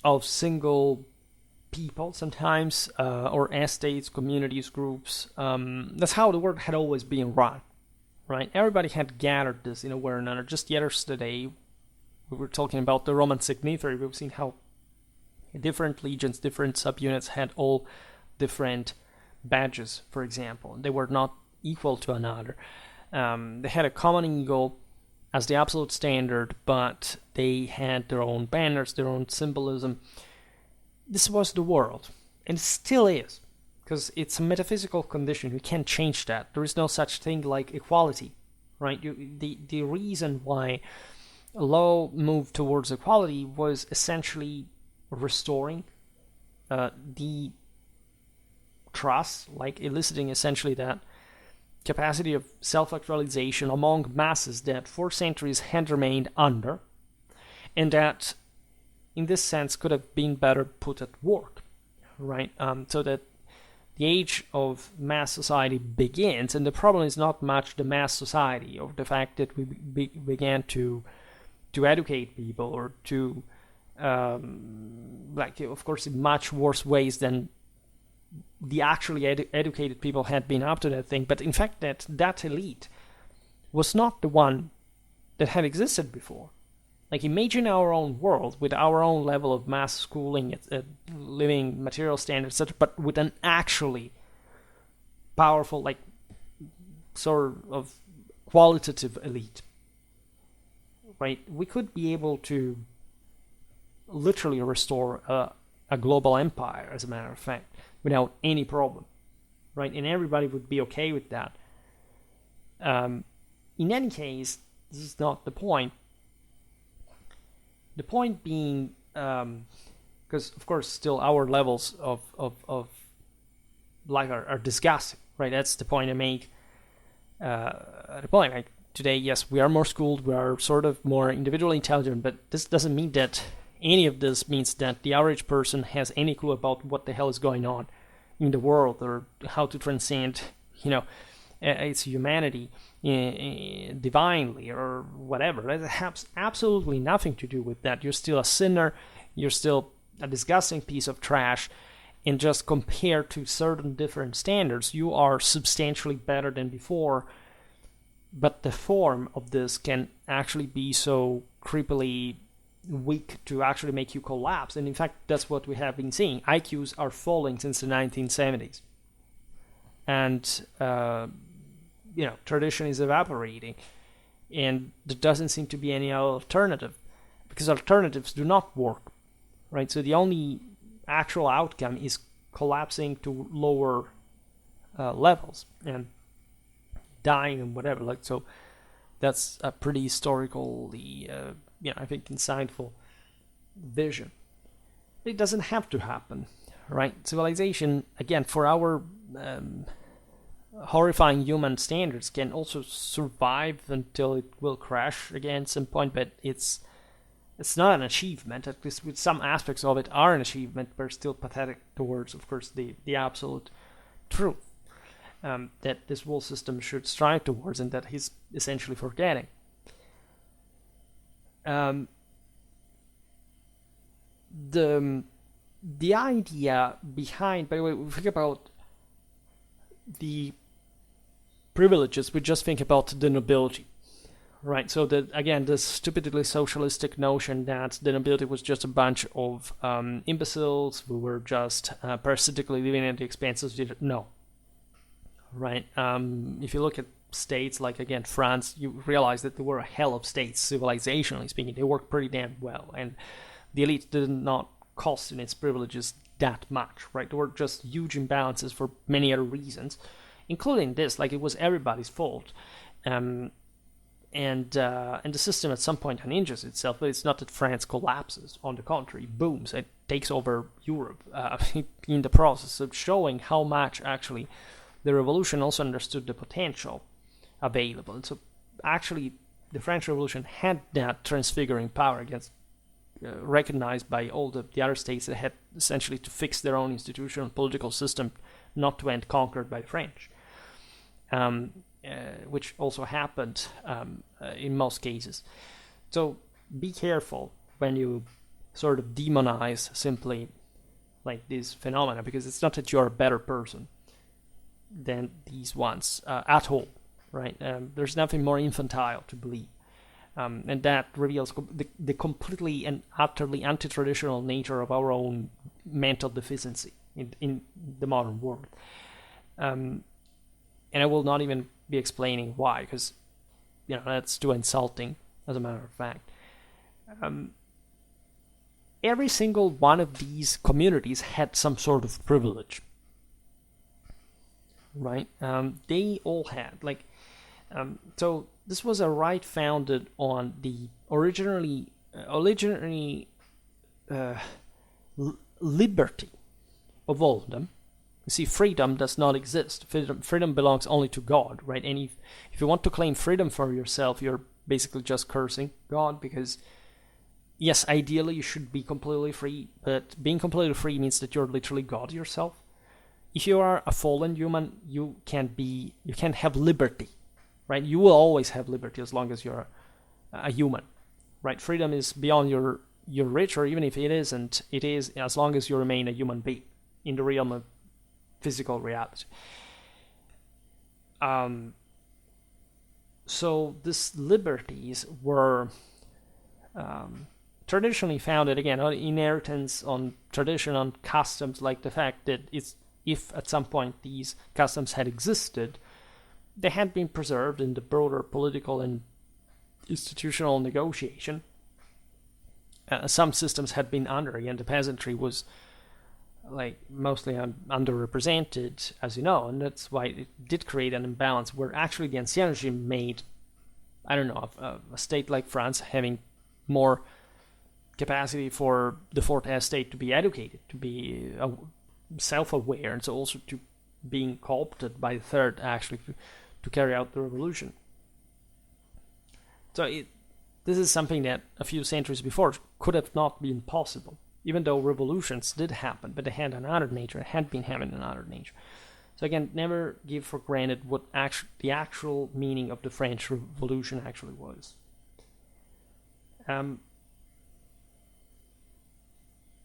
of single people, sometimes, or estates, communities, groups. That's how the world had always been run, right? Everybody had gathered this in a way or another. Just yesterday, we were talking about the Roman signatory. We've seen how different legions, different subunits had all different badges, for example. They were not equal to another. They had a common eagle as the absolute standard, but they had their own banners, their own symbolism. This was the world, and it still is, because it's a metaphysical condition. You can't change that. There is no such thing like equality, right? The reason why law moved towards equality was essentially restoring the trust, like eliciting essentially that capacity of self-actualization among masses that for centuries had remained under, and that in this sense could have been better put at work, right? So that the age of mass society begins, and the problem is not much the mass society or the fact that we began to educate people, or to of course in much worse ways than the actually educated people had been up to that thing, but in fact that elite was not the one that had existed before. Like, imagine our own world with our own level of mass schooling, living material standards, etc., but with an actually powerful, like, sort of qualitative elite, right? We could be able to literally restore a global empire, as a matter of fact, without any problem, right? And everybody would be okay with that. In any case, This is not the point. The point being, because of course still our levels of life are disgusting, right? That's the point I make. The point, like today, yes, we are more schooled, we are sort of more individually intelligent, but this doesn't mean that any of this means that the average person has any clue about what the hell is going on in the world, or how to transcend, its humanity divinely or whatever. It has absolutely nothing to do with that. You're still a sinner, you're still a disgusting piece of trash, and just compared to certain different standards, you are substantially better than before. But the form of this can actually be so creepily weak to actually make you collapse. And in fact, that's what we have been seeing. IQs are falling since the 1970s. And, tradition is evaporating. And there doesn't seem to be any alternative, because alternatives do not work, right? So the only actual outcome is collapsing to lower levels and dying and whatever. So that's a pretty historically, I think, insightful vision. It doesn't have to happen, right? Civilization, again, for our horrifying human standards, can also survive until it will crash again at some point, but it's not an achievement. At least with some aspects of it are an achievement, but still pathetic towards, of course, the absolute truth that this whole system should strive towards, and that he's essentially forgetting. The idea behind, by the way, we think about the privileges, we just think about the nobility. Right, so again, this stupidly socialistic notion that the nobility was just a bunch of imbeciles who were just parasitically living at the expense of the... No. Right, if you look at states like, again, France, you realize that there were a hell of states, civilizationally speaking. They worked pretty damn well, and the elite did not cost in its privileges that much, right? There were just huge imbalances for many other reasons, including this, like it was everybody's fault. And the system at some point unhinges itself, but it's not that France collapses. On the contrary, booms, it takes over Europe in the process of showing how much actually the revolution also understood the potential available. And so actually the French Revolution had that transfiguring power against recognized by all the other states that had essentially to fix their own institutional political system, not to end conquered by the French. Which also happened in most cases. So be careful when you sort of demonize simply like these phenomena, because it's not that you're a better person than these ones at all, right? There's nothing more infantile to believe. And that reveals the completely and utterly anti-traditional nature of our own mental deficiency in the modern world. And I will not even be explaining why, because that's too insulting, as a matter of fact. Every single one of these communities had some sort of privilege, right? They all had, so this was a right founded on the originally liberty of all of them. You see, freedom does not exist. Freedom belongs only to God, right? And if you want to claim freedom for yourself, you're basically just cursing God, because, yes, ideally you should be completely free, but being completely free means that you're literally God yourself. If you are a fallen human, you can't have liberty, right? You will always have liberty as long as you're a human, right? Freedom is beyond your rich, or even if it isn't, it is as long as you remain a human being in the realm of physical reality. So these liberties were traditionally founded, again, on inheritance, on tradition, on customs, like the fact that if at some point these customs had existed, they had been preserved in the broader political and institutional negotiation. Some systems had been under, again, the peasantry was mostly underrepresented, as you know, and that's why it did create an imbalance where actually the ancien regime made I don't know, a state like France having more capacity for the fourth estate to be educated, to be self-aware, and so also to being co-opted by the third actually to carry out the revolution. So this is something that a few centuries before could have not been possible, even though revolutions did happen, but they had another nature, had been having another nature. So again, never give for granted what the actual meaning of the French Revolution actually was.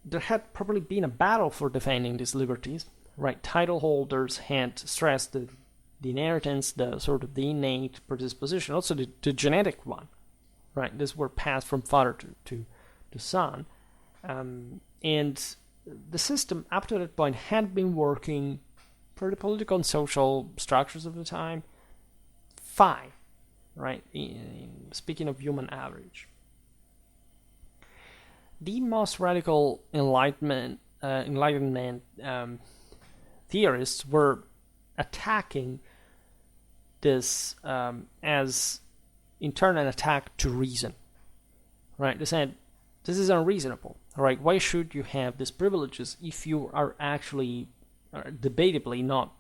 There had probably been a battle for defending these liberties, right? Title holders had stressed the inheritance, the sort of the innate predisposition, also the genetic one, right? These were passed from father to son. And the system up to that point had been working for the political and social structures of the time fine, right? Speaking of human average. The most radical Enlightenment theorists were attacking this as in turn an attack to reason, right? They said, this is unreasonable, right? Why should you have these privileges if you are actually debatably not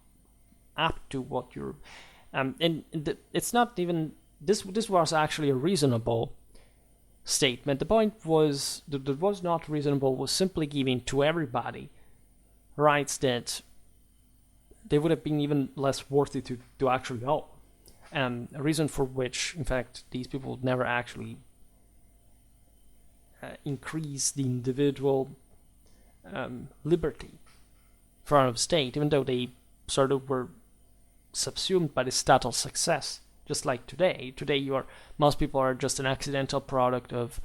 up to what you're... it's not even... This was actually a reasonable statement. The point was that was not reasonable was simply giving to everybody rights that they would have been even less worthy to actually own. A reason for which, in fact, these people would never actually increase the individual liberty front of state, even though they sort of were subsumed by the status success. Just like today. Today most people are just an accidental product of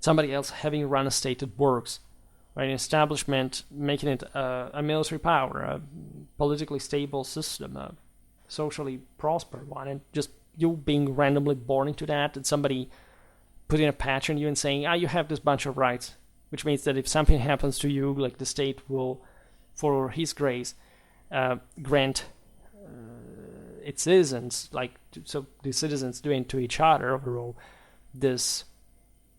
somebody else having run a state that works, right? An establishment making it a military power, a politically stable system, a socially prosperous one, and just you being randomly born into that, and somebody putting a patch on you and saying, you have this bunch of rights, which means that if something happens to you, like the state will, for his grace, grant its citizens, so the citizens doing to each other overall, this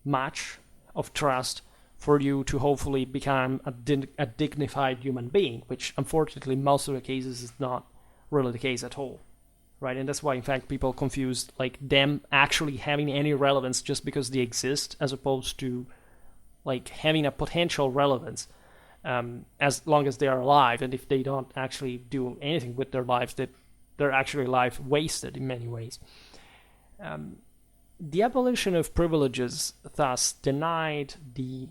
much of trust for you to hopefully become a dignified human being, which unfortunately most of the cases is not really the case at all, right? And that's why, in fact, people confuse them actually having any relevance just because they exist, as opposed to having a potential relevance as long as they are alive, and if they don't actually do anything with their lives, that they're actually life wasted in many ways. The abolition of privileges thus denied the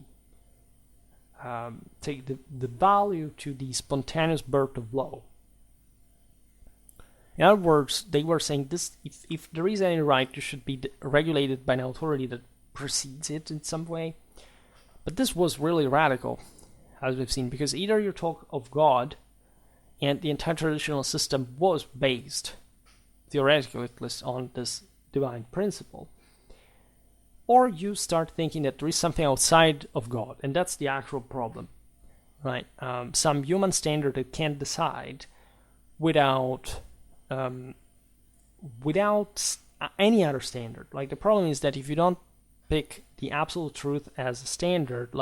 value to the spontaneous birth of law. In other words, they were saying this: if there is any right, it should be regulated by an authority that precedes it in some way. But this was really radical, as we've seen, because either you talk of God, and the entire traditional system was based, theoretically at least, on this divine principle, or you start thinking that there is something outside of God, and that's the actual problem, right? Some human standard that can't decide without any other standard. The problem is that if you don't pick the absolute truth as a standard,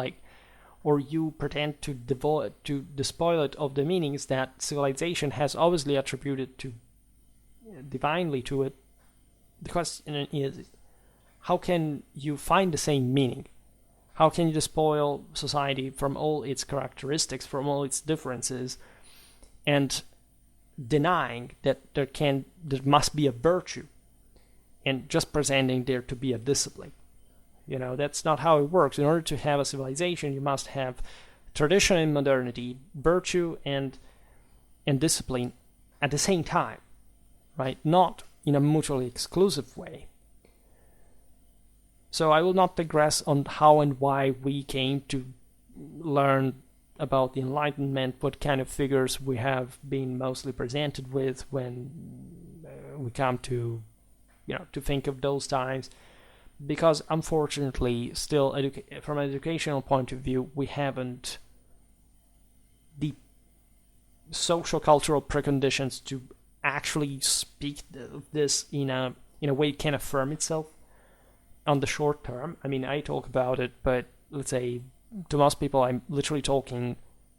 or you pretend to despoil it of the meanings that civilization has obviously attributed to divinely to it, the question is, how can you find the same meaning? How can you despoil society from all its characteristics, from all its differences, and denying that there must be a virtue, and just presenting there to be a discipline? That's not how it works. In order to have a civilization, you must have tradition and modernity, virtue and discipline at the same time, right? Not in a mutually exclusive way. So I will not digress on how and why we came to learn about the Enlightenment, what kind of figures we have been mostly presented with when we come to think of those times. Because unfortunately, still, from an educational point of view, we haven't the social cultural preconditions to actually speak this in a in a way, can affirm itself on the short term. I mean, I talk about it, but let's say to most people, I'm literally talking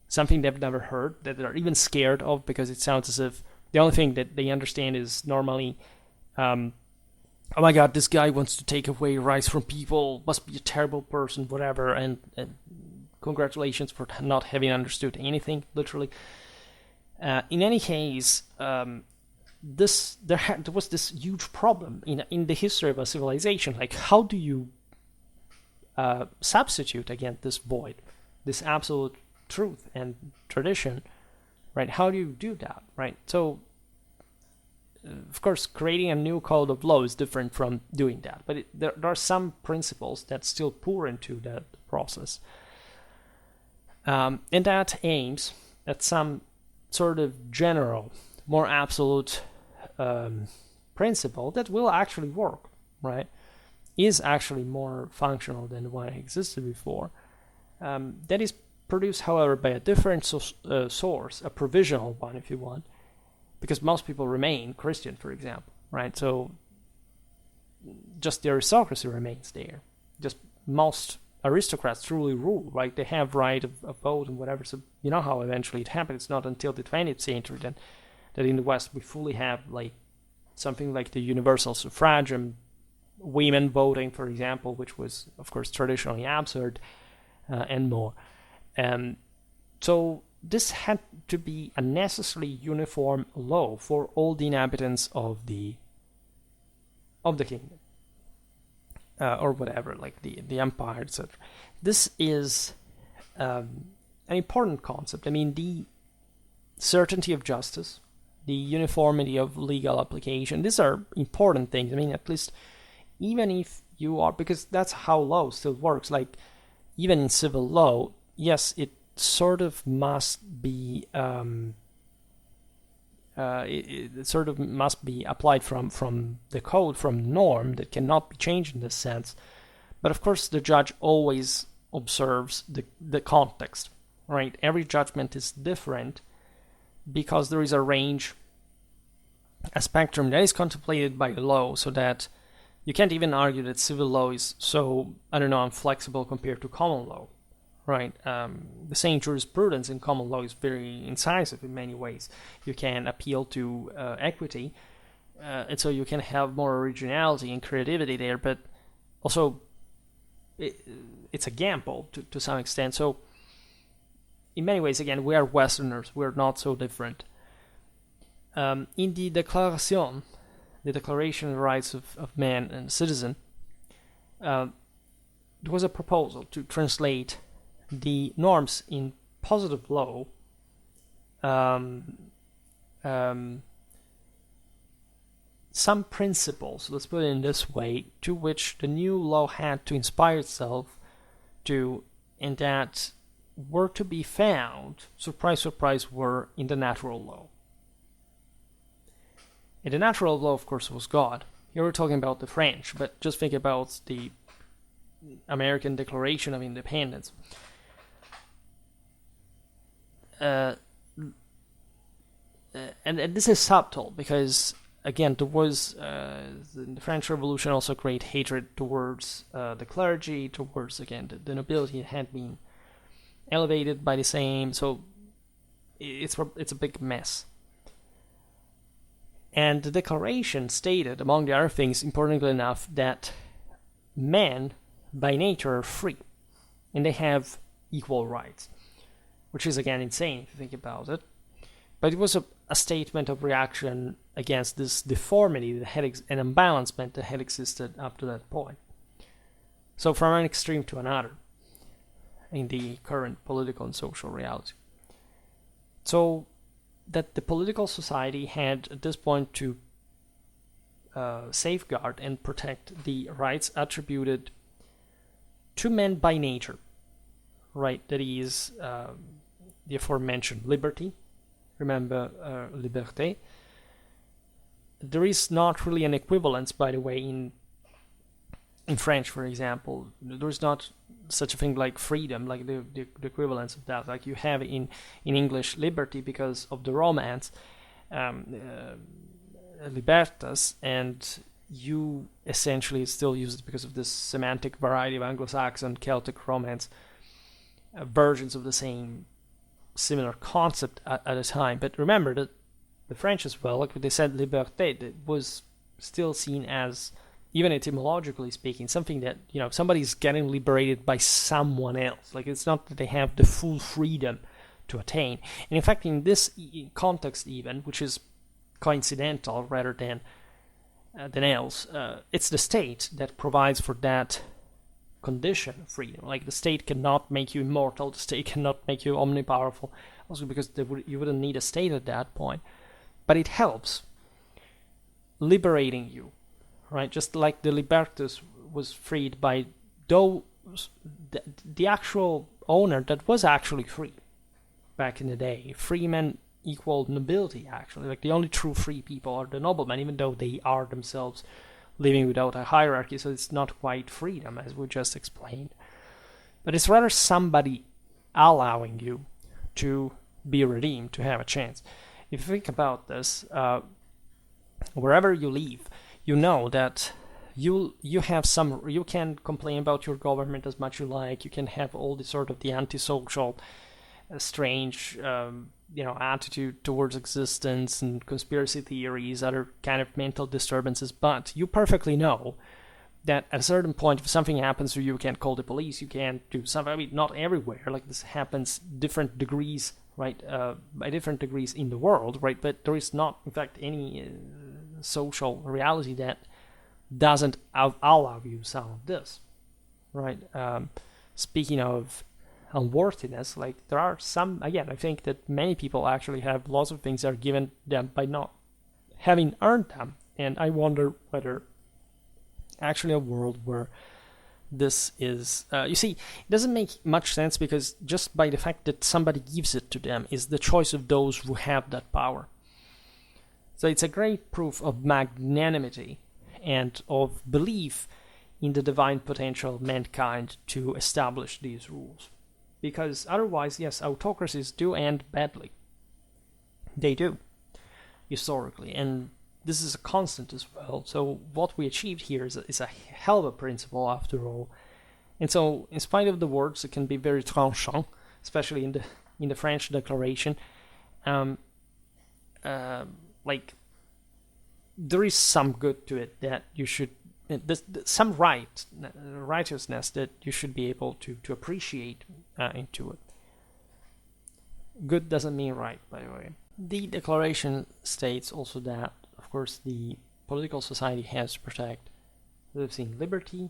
something they've never heard, that they're even scared of, because it sounds as if the only thing that they understand is normally, oh my god, this guy wants to take away rights from people, must be a terrible person, whatever, and congratulations for not having understood anything, literally. In any case, there was this huge problem in the history of a civilization. Like, how do you substitute against this void, this absolute truth and tradition, right? How do you do that, right? So, of course, creating a new code of law is different from doing that, but there are some principles that still pour into that process, and that aims at some sort of general, more absolute principle that will actually work, right? Is actually more functional than the one that existed before. That is produced, however, by a different source, a provisional one, if you want, because most people remain Christian, for example, right? So just the aristocracy remains there. Just most aristocrats truly rule, right? They have right of vote and whatever. So you know how eventually it happened. It's not until the 20th century that in the West we fully have like something like the universal suffrage and women voting, for example, which was, of course, traditionally absurd, and more. So this had to be a necessarily uniform law for all the inhabitants of the kingdom, or whatever, like the empire, etc. This is an important concept. I mean, the certainty of justice, the uniformity of legal application, these are important things. I mean, at least even if you are, because that's how law still works, like even in civil law, yes, it sort of must be it sort of must be applied from the code, from norm that cannot be changed in this sense. But of course, the judge always observes the context, right? Every judgment is different because there is a range, a spectrum that is contemplated by the law, so that you can't even argue that civil law is so, I don't know, inflexible compared to common law, right? The same jurisprudence in common law is very incisive in many ways. You can appeal to equity, and so you can have more originality and creativity there, but also it's a gamble to some extent. So in many ways, again, we are Westerners. We're not so different. In the Declaration, the Declaration of the Rights of Man and Citizen, there was a proposal to translate the norms in positive law some principles, let's put it in this way, to which the new law had to inspire itself to, and that were to be found, surprise, surprise, were in the natural law. And the natural law, of course, was God. Here we're talking about the French, but just think about the American Declaration of Independence. And this is subtle because, again, there was in the French Revolution also great hatred towards the clergy, towards, again, the nobility had been elevated by the same. So it's a big mess. And the Declaration stated, among the other things, importantly enough, that men by nature are free and they have equal rights, which is, again, insane if you think about it. But it was a statement of reaction against this deformity that had an imbalancement that had existed up to that point. So from an extreme to another in the current political and social reality. So that the political society had at this point to safeguard and protect the rights attributed to men by nature, right? That is the aforementioned liberty. Remember, liberté. There is not really an equivalence, by the way, in French, for example. There is not such a thing like freedom, like the equivalence of that, like you have in English liberty because of the Romance, libertas, and you essentially still use it because of this semantic variety of Anglo-Saxon, Celtic, Romance versions of the same similar concept at a time. But remember that the French as well, like they said, liberté, that was still seen as, even etymologically speaking, something that, somebody's getting liberated by someone else. Like, it's not that they have the full freedom to attain. And in fact, in this context even, which is coincidental rather than else, it's the state that provides for that condition of freedom. Like, the state cannot make you immortal, the state cannot make you omnipowerful, also because you wouldn't need a state at that point. But it helps liberating you, right? Just like the Libertus was freed by those, the actual owner that was actually free back in the day. Freemen equaled nobility, actually. Like, the only true free people are the noblemen, even though they are themselves living without a hierarchy, so it's not quite freedom, as we just explained. But it's rather somebody allowing you to be redeemed, to have a chance. If you think about this, wherever you live, you know that you can complain about your government as much you like. You can have all the sort of the antisocial, strange, attitude towards existence and conspiracy theories, other kind of mental disturbances. But you perfectly know that at a certain point, if something happens to you, you can't call the police. You can't do something. I mean, not everywhere. Like, this happens different degrees, right? By different degrees in the world, right? But there is not, in fact, any social reality that doesn't allow you some of this, right? Speaking of unworthiness, like, there are some, again, I think that many people actually have lots of things that are given them by not having earned them. And I wonder whether actually a world where this is, you see, it doesn't make much sense, because just by the fact that somebody gives it to them is the choice of those who have that power. So it's a great proof of magnanimity and of belief in the divine potential of mankind to establish these rules. Because otherwise, yes, autocracies do end badly. They do, historically, and this is a constant as well. So what we achieved here is a hell of a principle, after all. And so, in spite of the words, it can be very tranchant, especially in the French Declaration. Like, there is some good to it, that you should, some righteousness that you should be able to appreciate into it. Good doesn't mean right, by the way. The Declaration states also that, of course, the political society has to protect, we've seen, liberty,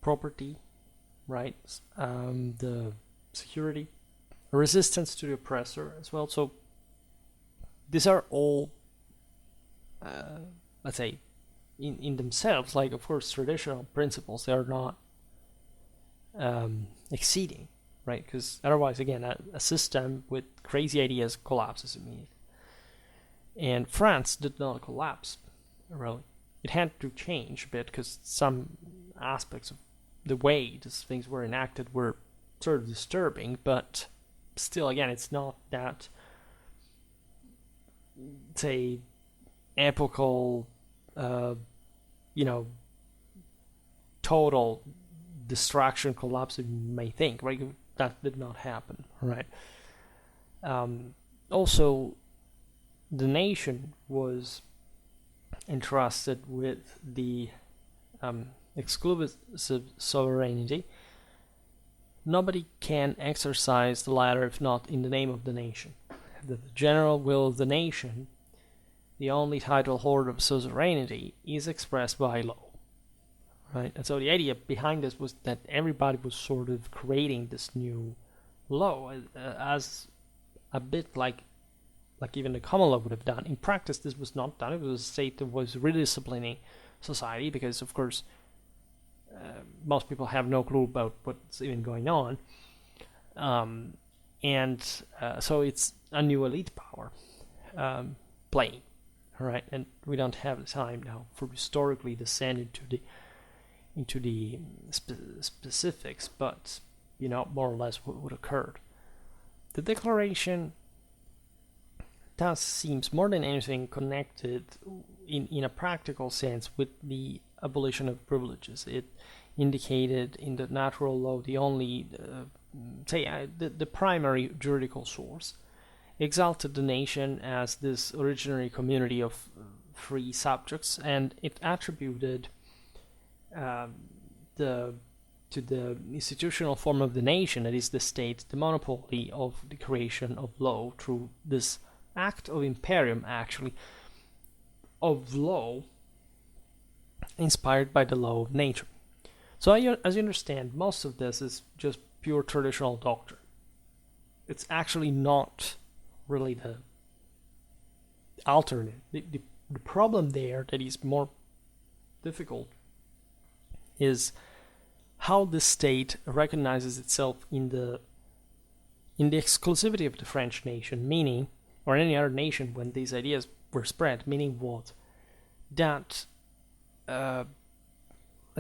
property, rights, the security, resistance to the oppressor as well. So these are all, let's say, in themselves, like, of course, traditional principles. They are not exceeding, right? Because otherwise, again, a system with crazy ideas collapses immediately. And France did not collapse, really. It had to change a bit, because some aspects of the way these things were enacted were sort of disturbing, but still, again, it's not that, say, epochal, total destruction, collapse, you may think, right? That did not happen, right? Also, the nation was entrusted with the exclusive sovereignty. Nobody can exercise the latter if not in the name of the nation. The general will of the nation, the only title holder of suzerainty, is expressed by law, right? And so the idea behind this was that everybody was sort of creating this new law as a bit like even the common law would have done. In practice, this was not done. It was a state that was redisciplining society, because, of course, most people have no clue about what's even going on. So it's a new elite power playing, right? And we don't have the time now for historically descend into the specifics, but more or less what occurred. The Declaration thus seems more than anything connected in a practical sense with the abolition of privileges. It indicated in the natural law the only, the primary juridical source, exalted the nation as this originary community of free subjects, and it attributed to the institutional form of the nation, that is the state, the monopoly of the creation of law through this act of imperium, actually, of law inspired by the law of nature. So as you understand, most of this is just pure traditional doctrine. It's actually not really the alternative. The problem there that is more difficult is how the state recognizes itself in the exclusivity of the French nation, meaning, or any other nation when these ideas were spread, meaning what? That, let's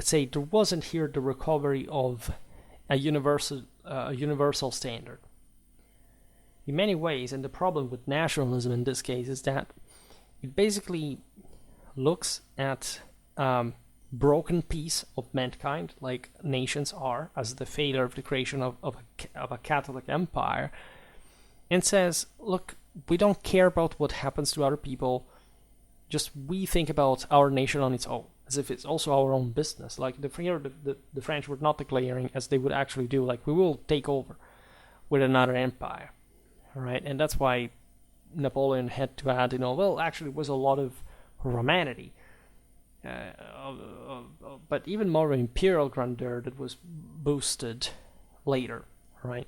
say, there wasn't here the recovery of a universal standard. In many ways, and the problem with nationalism in this case is that it basically looks at broken piece of mankind, like nations are, as the failure of the creation of a Catholic empire, and says, look, we don't care about what happens to other people, just we think about our nation on its own, as if it's also our own business. Like the French were not declaring, as they would actually do, like, we will take over with another empire, right? And that's why Napoleon had to add, well, actually it was a lot of humanity, but even more imperial grandeur that was boosted later, right?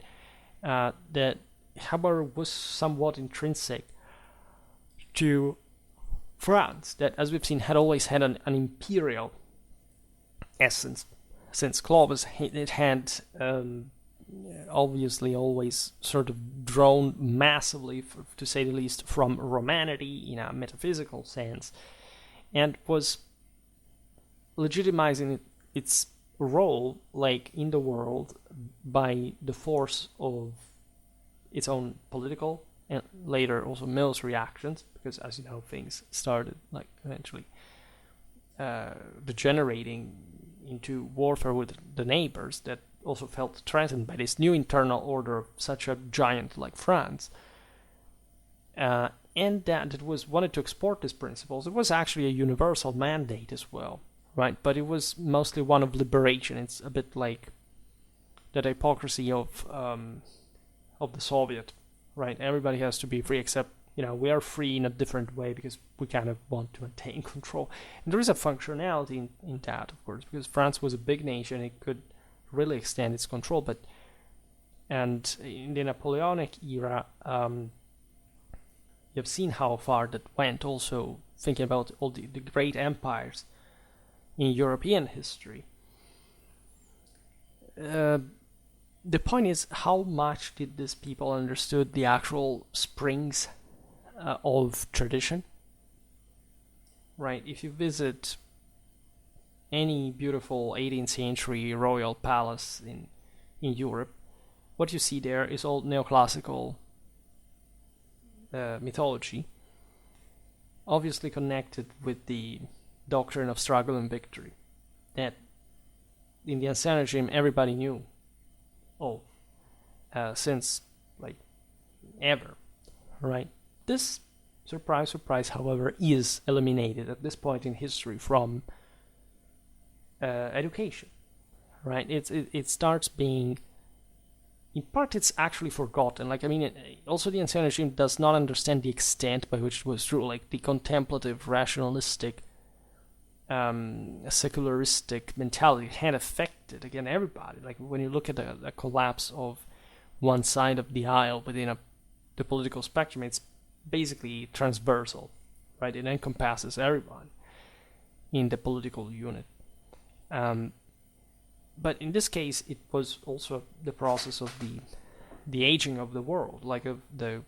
That, however, was somewhat intrinsic to France, that, as we've seen, had always had an imperial essence. Since Clovis, it had obviously always sort of drawn massively, to say the least, from humanity in a metaphysical sense, and was legitimizing its role, like, in the world by the force of its own political and later also military actions, because, as you know, things started, like, eventually degenerating into warfare with the neighbors that also felt threatened by this new internal order of such a giant like France. And that it was wanted to export these principles. It was actually a universal mandate as well, right? But it was mostly one of liberation. It's a bit like the hypocrisy of the Soviet, right? Everybody has to be free, except, we are free in a different way because we kind of want to maintain control. And there is a functionality in that, of course, because France was a big nation. It could really extend its control, and in the Napoleonic era, you've seen how far that went. Also, thinking about all the great empires in European history. The point is, how much did these people understood the actual springs of tradition? Right? If you visit any beautiful 18th century royal palace in Europe, what you see there is all neoclassical mythology, obviously connected with the doctrine of struggle and victory that in the ancien regime everybody knew of since, like, ever, right? This, surprise, surprise, however, is eliminated at this point in history from education, right? It starts being, in part, it's actually forgotten. Like, also the ancien regime does not understand the extent by which it was true, like the contemplative, rationalistic, secularistic mentality had affected, again, everybody. Like, when you look at the collapse of one side of the aisle within the political spectrum, it's basically transversal, right? It encompasses everyone in the political unit. But in this case, it was also the process of the aging of the world, like of the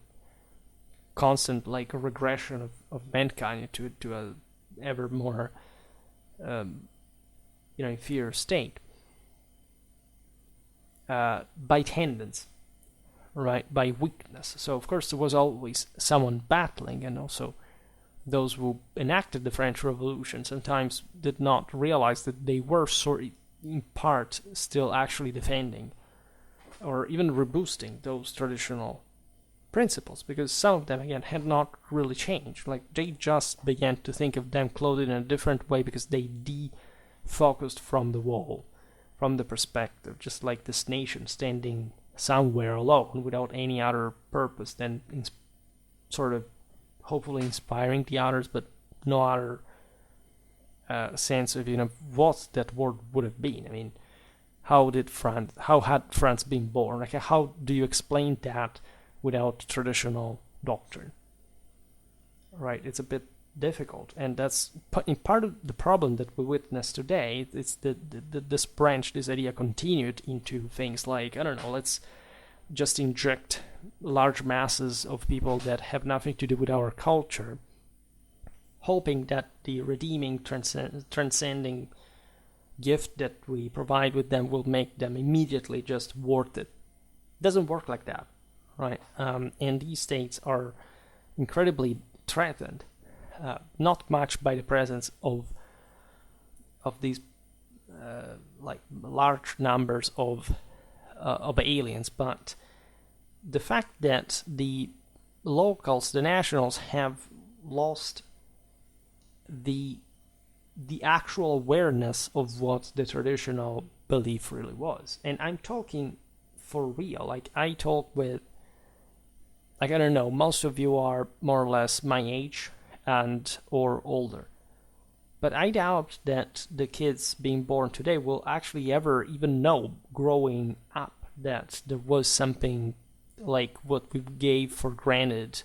constant, like, regression of mankind to a ever more inferior state by tendency, right? By weakness. So of course there was always someone battling, and also those who enacted the French Revolution sometimes did not realize that they were in part still actually defending or even reboosting those traditional principles, because some of them again had not really changed. Like, they just began to think of them clothed in a different way because they defocused from the wall, from the perspective, just like this nation standing somewhere alone without any other purpose than sort of hopefully inspiring the others, but no other sense of what that world would have been. I mean, how had France been born? Like, how do you explain that without traditional doctrine? Right? It's a bit difficult, and that's in part of the problem that we witness today. It's this branch, this idea continued into things like, I don't know, let's just inject large masses of people that have nothing to do with our culture, hoping that the redeeming, transcending gift that we provide with them will make them immediately just worth it. Doesn't work like that, right? And these states are incredibly threatened, not much by the presence of these like large numbers of aliens, but the fact that the locals, the nationals, have lost the actual awareness of what the traditional belief really was. And I'm talking for real. Like, I talk with, like, I don't know, most of you are more or less my age and or older. But I doubt that the kids being born today will actually ever even know, growing up, that there was something like what we gave for granted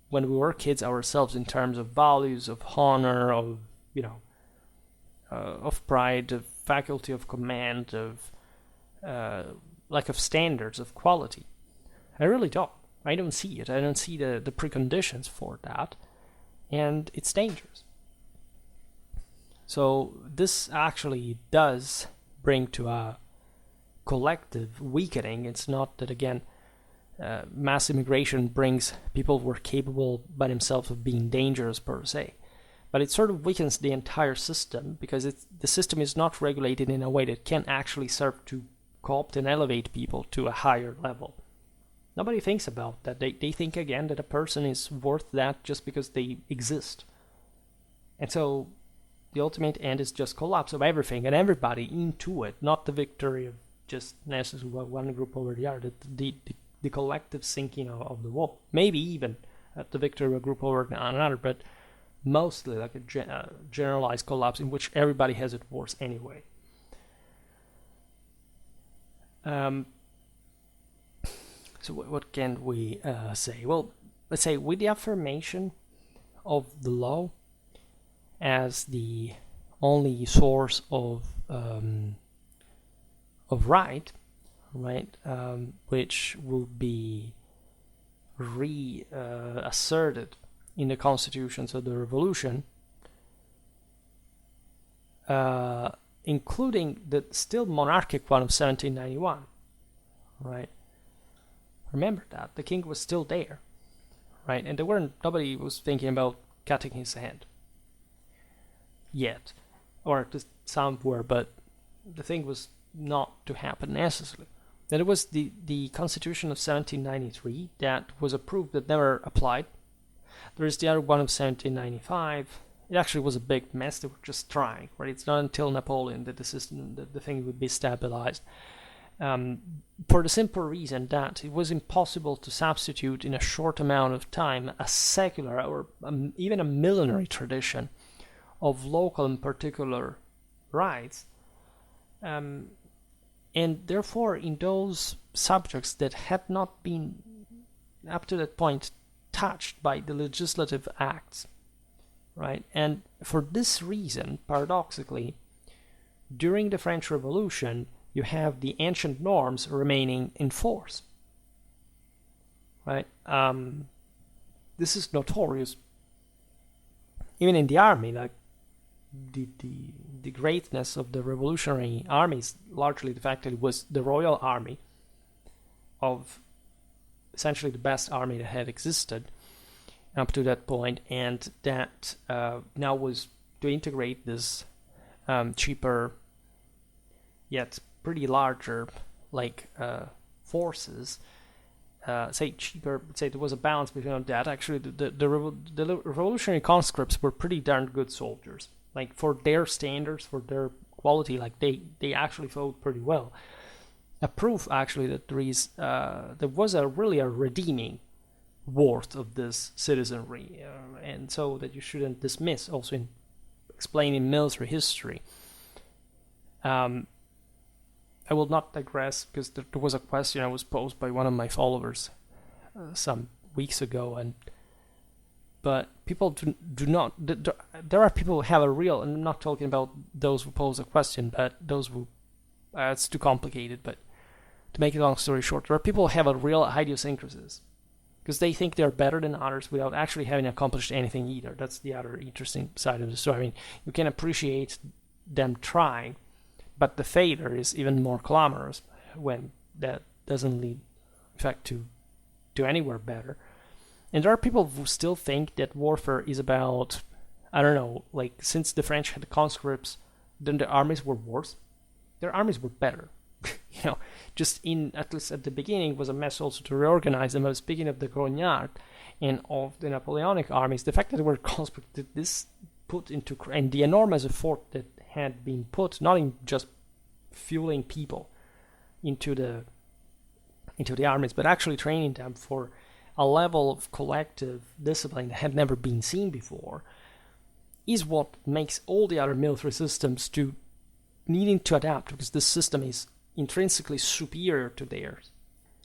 when we were kids ourselves, in terms of values, of honor, of of pride, of faculty of command, of like of standards of quality. I really don't. I don't see it. I don't see the preconditions for that, and it's dangerous. So this actually does bring to a collective weakening. It's not that, again, mass immigration brings people who are capable by themselves of being dangerous per se, but it sort of weakens the entire system, because the system is not regulated in a way that can actually serve to co-opt and elevate people to a higher level. Nobody thinks about that. They think, again, that a person is worth that just because they exist. And so the ultimate end is just collapse of everything and everybody into it, not the victory of just necessarily one group over the other, the collective sinking of the wall. Maybe even the victory of a group over another, but mostly like a generalized collapse in which everybody has it worse anyway. So what can we say? Well, let's say with the affirmation of the law as the only source of right, which will be reasserted in the constitutions of the revolution, including the still monarchic one of 1791, right? Remember that the king was still there, right? And nobody was thinking about cutting his hand yet, or just some were, but the thing was not to happen necessarily. Then it was the Constitution of 1793 that was approved that never applied. There is the other one of 1795. It actually was a big mess. They were just trying, right? It's not until Napoleon that the thing would be stabilized. For the simple reason that it was impossible to substitute in a short amount of time a secular or even a millenary tradition of local and particular rights. And therefore, in those subjects that had not been up to that point touched by the legislative acts, right? And for this reason, paradoxically, during the French Revolution, you have the ancient norms remaining in force, right? This is notorious, even in the army. Like the greatness of the revolutionary armies, largely the fact that it was the royal army of essentially the best army that had existed, up to that point, and that now was to integrate this cheaper yet pretty larger forces. Say cheaper, say there was a balance between that. Actually, the revolutionary conscripts were pretty darn good soldiers. Like, for their standards, for their quality, like they actually fought pretty well. A proof, actually, that there was really a redeeming worth of this citizenry, and so that you shouldn't dismiss. Also, in explaining military history, I will not digress, because there was a question I was posed by one of my followers some weeks ago, but people do not. There are people who have a real, and I'm not talking about those who pose a question, but those who it's too complicated. But to make a long story short, there are people who have a real idiosyncrasies, because they think they're better than others without actually having accomplished anything either. That's the other interesting side of the story. I mean, you can appreciate them trying, but the failure is even more clamorous when that doesn't lead, in fact, to anywhere better. And there are people who still think that warfare is about, I don't know, like, since the French had the conscripts, then the armies were worse. Their armies were better. Just at least at the beginning, was a mess also to reorganize them. I was speaking of the Grognard and of the Napoleonic armies. The fact that they were conscripted, this put into, and the enormous effort that had been put, not in just fueling people into the armies, but actually training them for a level of collective discipline that had never been seen before, is what makes all the other military systems to needing to adapt, because this system is intrinsically superior to theirs.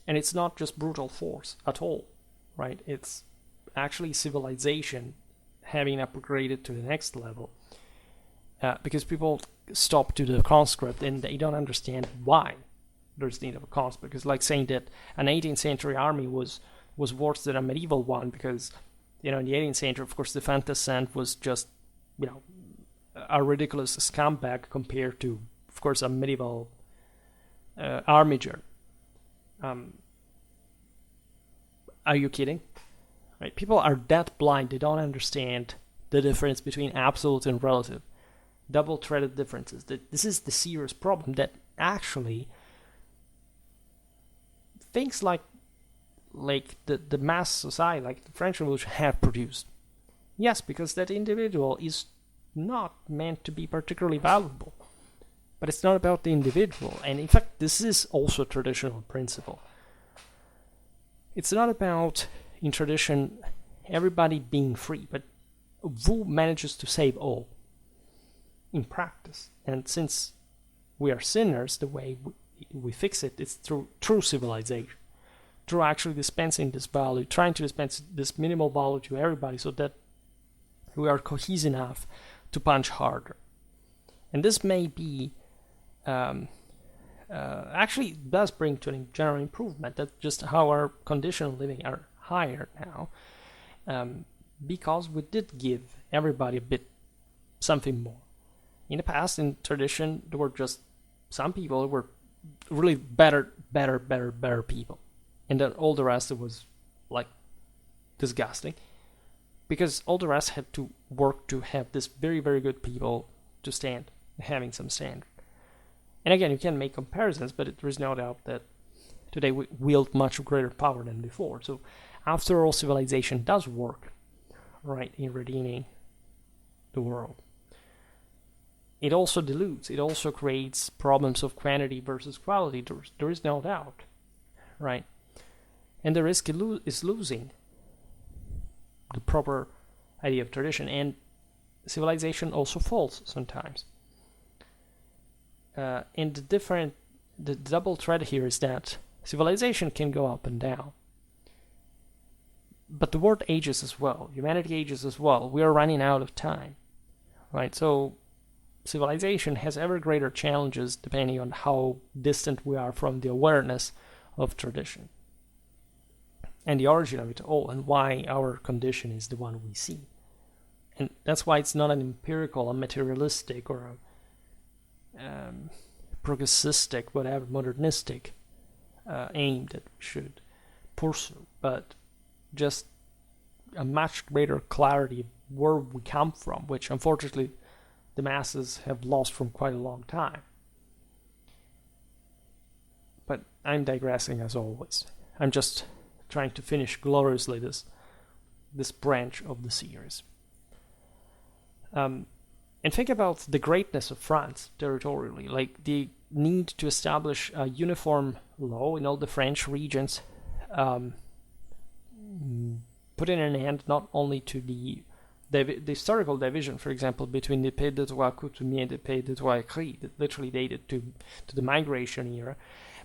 And it's not just brutal force at all, right? It's actually civilization having upgraded to the next level. Because people stop to the conscript and they don't understand why there's need of a conscript. Because, like, saying that an 18th century army was worse than a medieval one, because, in the 18th century, of course, the fantascent was just, a ridiculous scumbag compared to, of course, a medieval armiger. Are you kidding? Right? People are that blind, they don't understand the difference between absolute and relative. Double-threaded differences. This is the serious problem that actually things like the mass society, like the French Revolution, have produced. Yes, because that individual is not meant to be particularly valuable. But it's not about the individual. And in fact, this is also a traditional principle. It's not about, in tradition, everybody being free, but who manages to save all in practice. And since we are sinners, the way we fix it is through true civilization, through actually dispensing this value, trying to dispense this minimal value to everybody, so that we are cohesive enough to punch harder. And this may be actually does bring to a general improvement. That's just how our conditions of living are higher now, because we did give everybody a bit something more. In the past, in tradition, there were just some people who were really better people, and then all the rest, it was like disgusting, because all the rest had to work to have this very, very good people to stand, having some standard. And again, you can make comparisons, but there is no doubt that today we wield much greater power than before. So after all, civilization does work, right, in redeeming the world. It also dilutes, it also creates problems of quantity versus quality. There is no doubt, right? And the risk is losing the proper idea of tradition, and civilization also falls sometimes. And the double thread here is that civilization can go up and down, but the world ages as well. Humanity ages as well. We are running out of time, right? So civilization has ever greater challenges depending on how distant we are from the awareness of tradition and the origin of it all, and why our condition is the one we see. And that's why it's not an empirical, a materialistic, or a progressistic, whatever, modernistic aim that we should pursue, but just a much greater clarity of where we come from, which unfortunately the masses have lost from quite a long time. But I'm digressing as always. I'm just trying to finish gloriously this branch of the series. And think about the greatness of France territorially, like the need to establish a uniform law in all the French regions, putting an end not only to the historical division, for example, between the Pays de Droit coutumier and the Pays de Droit écrit, that literally dated to the migration era,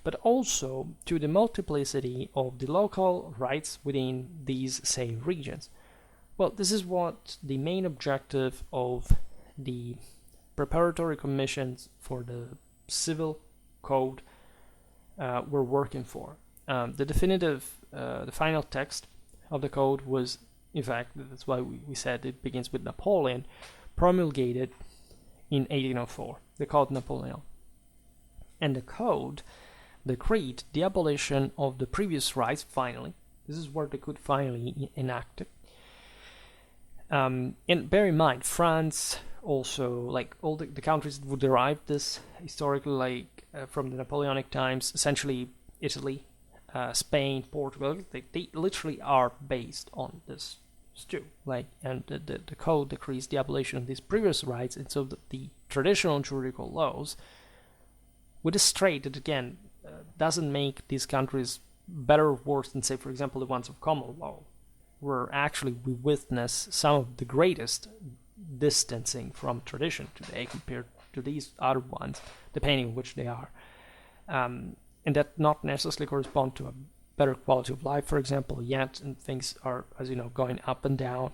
but also to the multiplicity of the local rights within these same regions. Well, this is what the main objective of the preparatory commissions for the civil code were working for. The definitive, the final text of the code was, in fact, that's why we said it begins with Napoleon, promulgated in 1804, the Code Napoleon. And the code decreed the abolition of the previous rights, finally. This is where they could finally enact it. And bear in mind, France also, like all the countries that would derive this historically, like from the Napoleonic times, essentially Italy, Spain, Portugal, they literally are based on this stew. Like, and the code decrees the abolition of these previous rights, and so that the traditional juridical laws, with a strait that again doesn't make these countries better or worse than, say, for example, the ones of common law, where actually we witness some of the greatest distancing from tradition today compared to these other ones, depending on which they are. And that not necessarily correspond to a better quality of life, for example, yet, and things are, as you know, going up and down,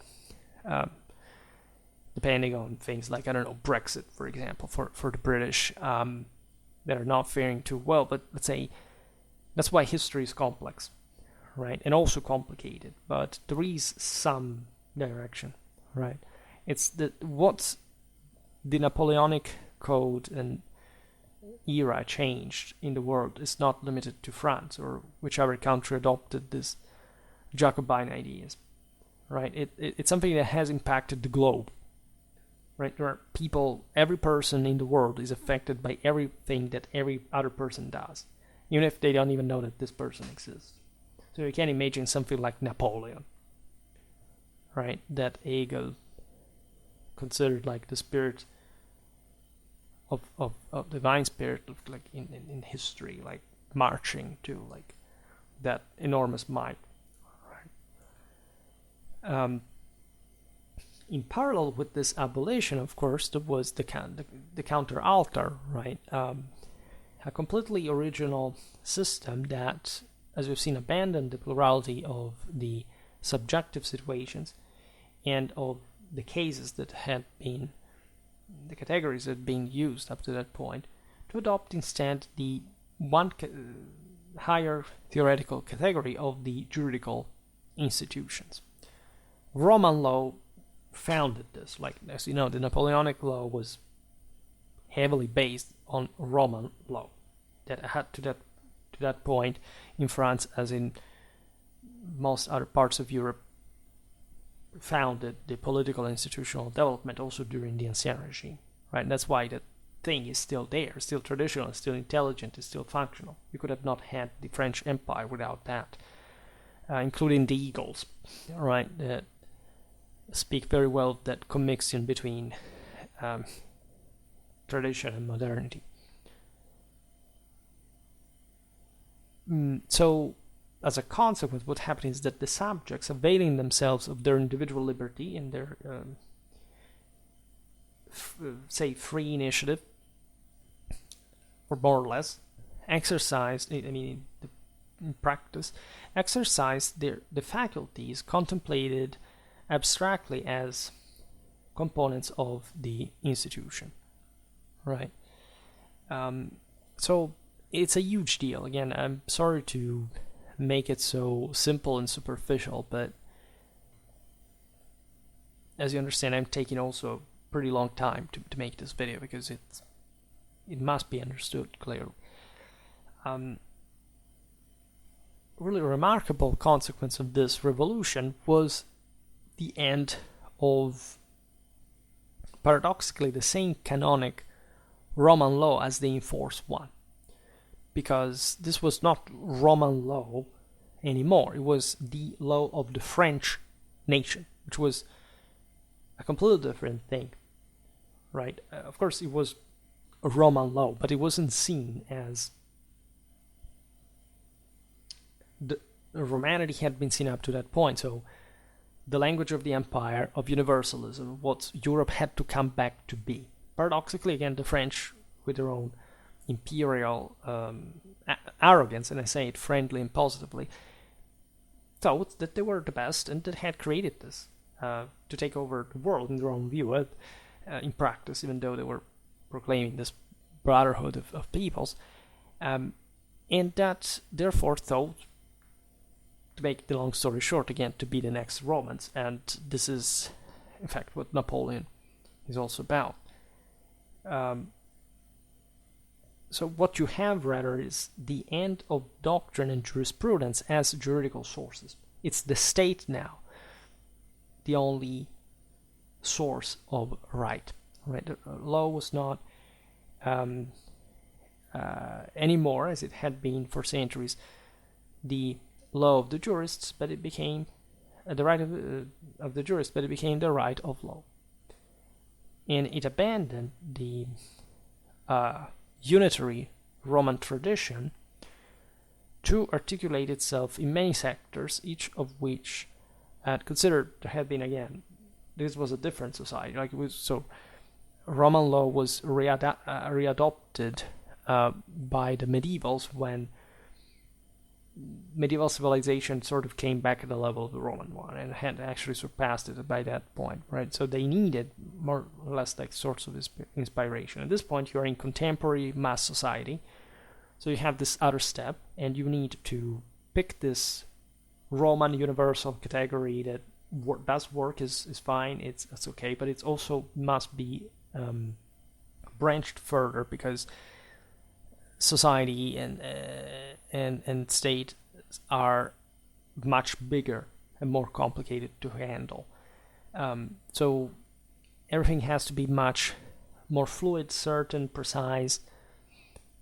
depending on things like, I don't know, Brexit, for example, for the British, that are not faring too well. But let's say that's why history is complex, right, and also complicated, but there is some direction, right? It's what the Napoleonic code and era changed in the world is not limited to France or whichever country adopted this Jacobin ideas, right? It's something that has impacted the globe, right? There are people, every person in the world is affected by everything that every other person does, even if they don't even know that this person exists. So you can imagine something like Napoleon, right? That Hegel considered like the spirit of divine spirit of like in history, like marching to like that enormous might, right? In parallel with this abolition, of course, there was the counter altar, right? A completely original system that, as we've seen, abandoned the plurality of the subjective situations and of the cases that had been, the categories that had been used up to that point, to adopt instead the one higher theoretical category of the juridical institutions. Roman law founded this. Like, as you know, the Napoleonic law was heavily based on Roman law that had to that point in France, as in most other parts of Europe, founded the political institutional development also during the Ancien regime, right? And that's why that thing is still there, still traditional, still intelligent, is still functional. You could have not had the French Empire without that, including the Eagles, right? That speak very well of that commixtion between tradition and modernity. So, as a consequence, what happens is that the subjects, availing themselves of their individual liberty and their, say, free initiative, or more or less, exercised, in practice, exercised the faculties contemplated abstractly as components of the institution, right? So it's a huge deal. Again, I'm sorry to make it so simple and superficial, but as you understand, I'm taking also a pretty long time to make this video because it must be understood clearly. Really remarkable consequence of this revolution was the end of, paradoxically, the same canonic Roman law as the enforced one. Because this was not Roman law anymore. It was the law of the French nation, which was a completely different thing, right? Of course, it was a Roman law, but it wasn't seen as the Romanity had been seen up to that point. So the language of the empire, of universalism, what Europe had to come back to be. Paradoxically, again, the French, with their own imperial arrogance, and I say it friendly and positively, thought that they were the best and that had created this to take over the world in their own view. In practice, even though they were proclaiming this brotherhood of peoples, and that therefore thought, to make the long story short again, to be the next Romans. And this is, in fact, what Napoleon is also about. So what you have rather is the end of doctrine and jurisprudence as juridical sources. It's the state now, the only source of right. Right? Law was not anymore, as it had been for centuries, the law of the jurists, but it became the right of the jurist, but it became the right of law. And it abandoned the unitary Roman tradition to articulate itself in many sectors, each of which had considered there had been, again, this was a different society. Like it was, so Roman law was readopted by the medievals when medieval civilization sort of came back at the level of the Roman one and had actually surpassed it by that point, right? So they needed more or less like sorts of inspiration. At this point, you are in contemporary mass society, so you have this other step, and you need to pick this Roman universal category that does work, is fine, it's okay, but it also must be branched further, because society and state are much bigger and more complicated to handle. So everything has to be much more fluid, certain, precise.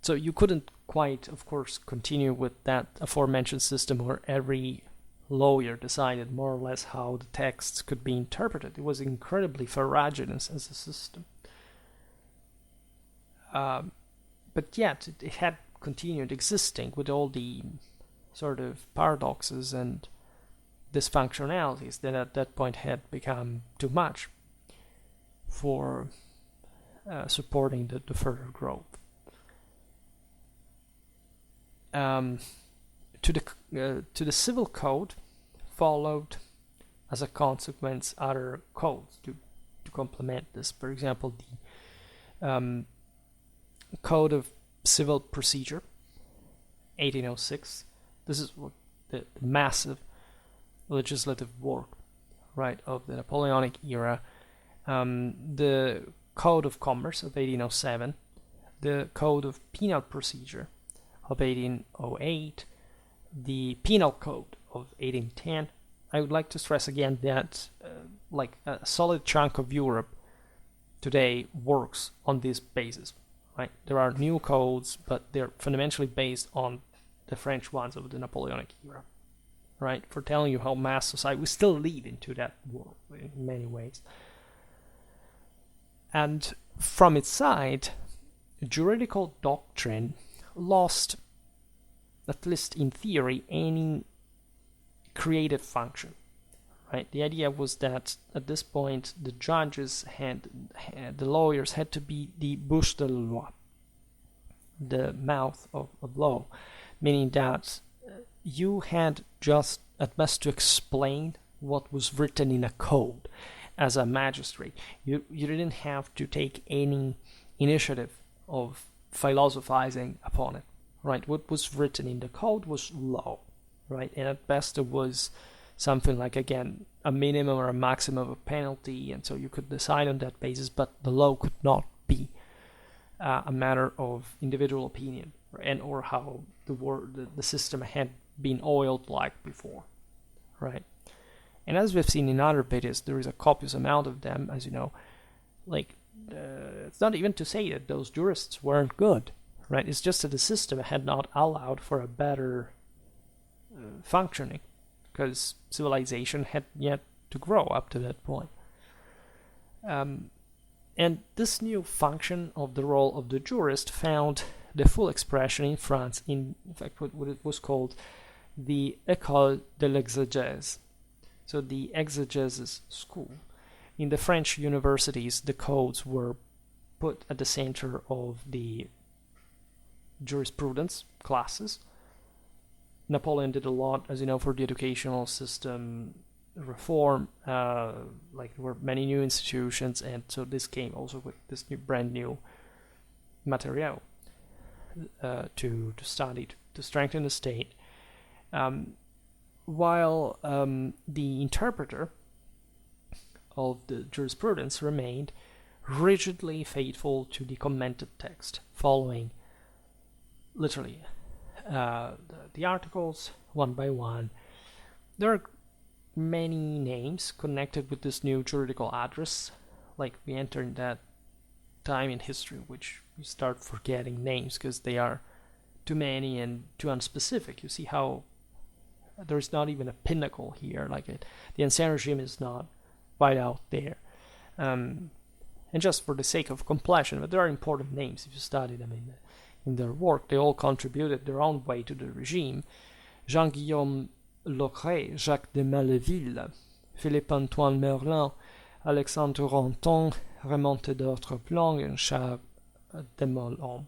So you couldn't quite, of course, continue with that aforementioned system where every lawyer decided more or less how the texts could be interpreted. It was incredibly ferruginous as a system. But yet it had continued existing with all the sort of paradoxes and dysfunctionalities that at that point had become too much for supporting the further growth. To the civil code followed, as a consequence, other codes to complement this. For example, the Code of Civil Procedure, 1806. This is what the massive legislative work, right, of the Napoleonic era. The Code of Commerce of 1807, the Code of Penal Procedure of 1808, the Penal Code of 1810. I would like to stress again that like a solid chunk of Europe today works on this basis. Right? There are new codes, but they're fundamentally based on the French ones of the Napoleonic era. Right? For telling you how mass society, we still live into that world in many ways. And from its side, juridical doctrine lost, at least in theory, any creative function. Right? The idea was that at this point the judges the lawyers had to be the bouche de la loi, the mouth of law, meaning that you had just at best to explain what was written in a code as a magistrate. You didn't have to take any initiative of philosophizing upon it. Right? What was written in the code was law. Right? And at best it was something like, again, a minimum or a maximum of a penalty, and so you could decide on that basis, but the law could not be a matter of individual opinion and or how the system had been oiled like before, right? And as we've seen in other videos, there is a copious amount of them, as you know. Like, it's not even to say that those jurists weren't good, right? It's just that the system had not allowed for a better functioning, because civilization had yet to grow up to that point. And this new function of the role of the jurist found the full expression in France in fact, what it was called the École de l'Exégèse, so the exegesis school. In the French universities, the codes were put at the center of the jurisprudence classes. Napoleon did a lot, as you know, for the educational system reform. Like, there were many new institutions, and so this came also with this brand new material to study, to strengthen the state. While the interpreter of the jurisprudence remained rigidly faithful to the commented text, following literally the articles one by one. There are many names connected with this new juridical address. Like, we enter in that time in history which we start forgetting names because they are too many and too unspecific. You see how there's not even a pinnacle here. Like, the Ancien Regime is not right out there. And just for the sake of completion, but there are important names if you study them in their work. They all contributed their own way to the regime. Jean-Guillaume, Jacques de Maleville, Philippe-Antoine Merlin, Alexandre Ranton, Raymond-Théodore Troplong, and Charles de Molhomme.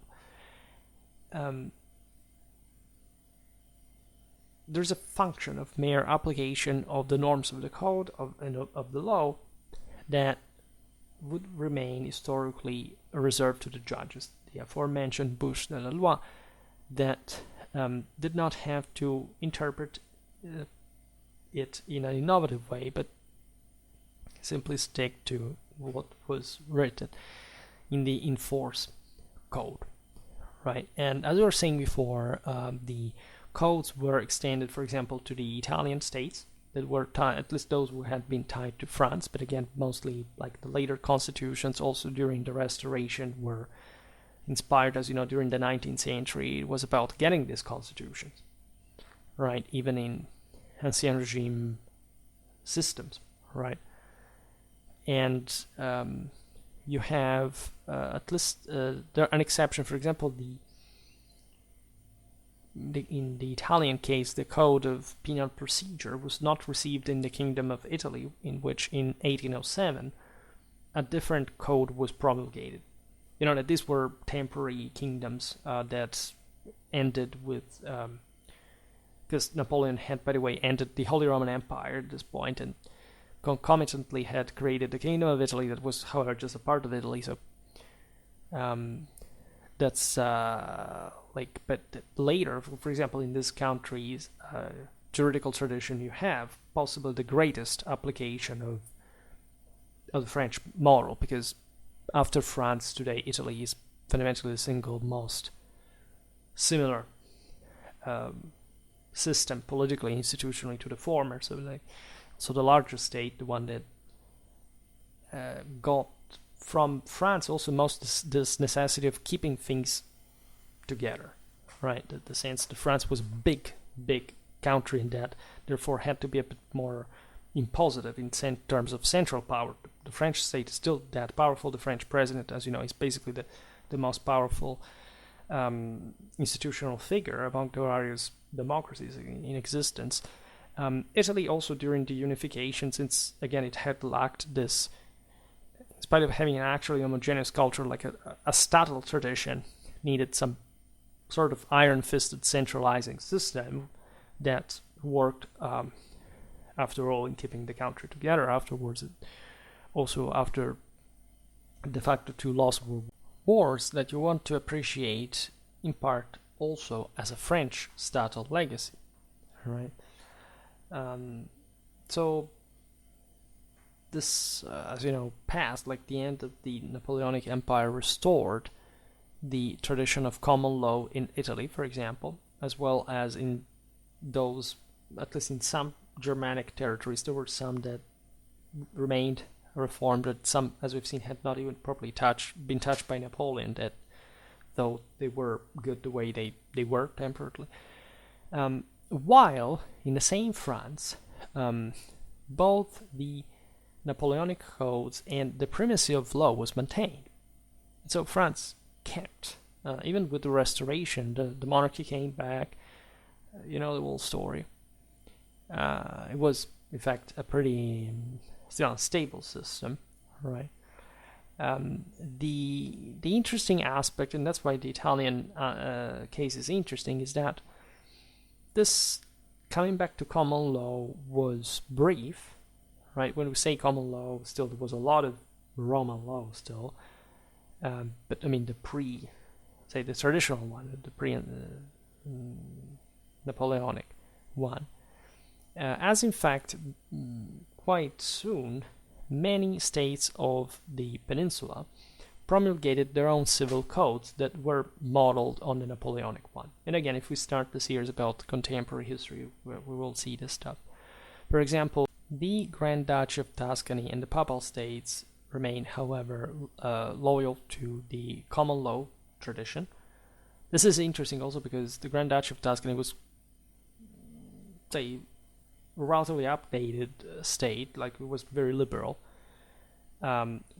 There's a function of mere application of the norms of the code of the law that would remain historically reserved to the judges. The aforementioned bouche de la loi that did not have to interpret it in an innovative way, but simply stick to what was written in the in-force code, right? And as we were saying before, the codes were extended, for example, to the Italian states that were tied, at least those who had been tied to France, but again, mostly like the later constitutions, also during the Restoration, were inspired, as you know, during the 19th century. It was about getting these constitutions, right? Even in Ancien Regime systems, right? And you have at least there an exception. For example, in the Italian case, the code of penal procedure was not received in the Kingdom of Italy, in which in 1807 a different code was promulgated. You know that these were temporary kingdoms that ended with, because Napoleon had, by the way, ended the Holy Roman Empire at this point, and concomitantly had created the Kingdom of Italy that was, however, just a part of Italy. So that's but later, for example, in this country's juridical tradition, you have possibly the greatest application of the French model, because after France today, Italy is fundamentally the single most similar system politically, institutionally, to the former. So the larger state, the one that got from France also most this necessity of keeping things together, right? The sense that France was a big country in that, therefore had to be a bit more impositive in terms of central power. The French state is still that powerful. The French president, as you know, is basically the most powerful institutional figure among the various democracies in existence. Italy also, during the unification, since again it had lacked this, in spite of having an actually homogeneous culture, like a statal tradition, needed some sort of iron-fisted centralizing system that worked after all in keeping the country together. Afterwards, also after the fact of two lost wars that you want to appreciate in part also as a French statal legacy, right? So this, as you know, passed, like the end of the Napoleonic Empire restored the tradition of common law in Italy, for example, as well as in those, at least in some Germanic territories. There were some that remained reformed, but some, as we've seen, had not even properly been touched by Napoleon, that though they were good the way they were temporarily. While in the same France, both the Napoleonic codes and the primacy of law was maintained. So France kept, even with the Restoration, the monarchy came back. You know the whole story. It was, in fact, a pretty still stable system, right? The interesting aspect, and that's why the Italian case is interesting, is that this coming back to common law was brief, right? When we say common law, still there was a lot of Roman law still, but I mean the traditional one, the Napoleonic one, as in fact quite soon many states of the peninsula promulgated their own civil codes that were modeled on the Napoleonic one. And again, if we start the series about contemporary history, we will see this stuff. For example, the Grand Duchy of Tuscany and the Papal States remain, however, loyal to the common law tradition. This is interesting also because the Grand Duchy of Tuscany was, say, relatively updated state, like it was very liberal,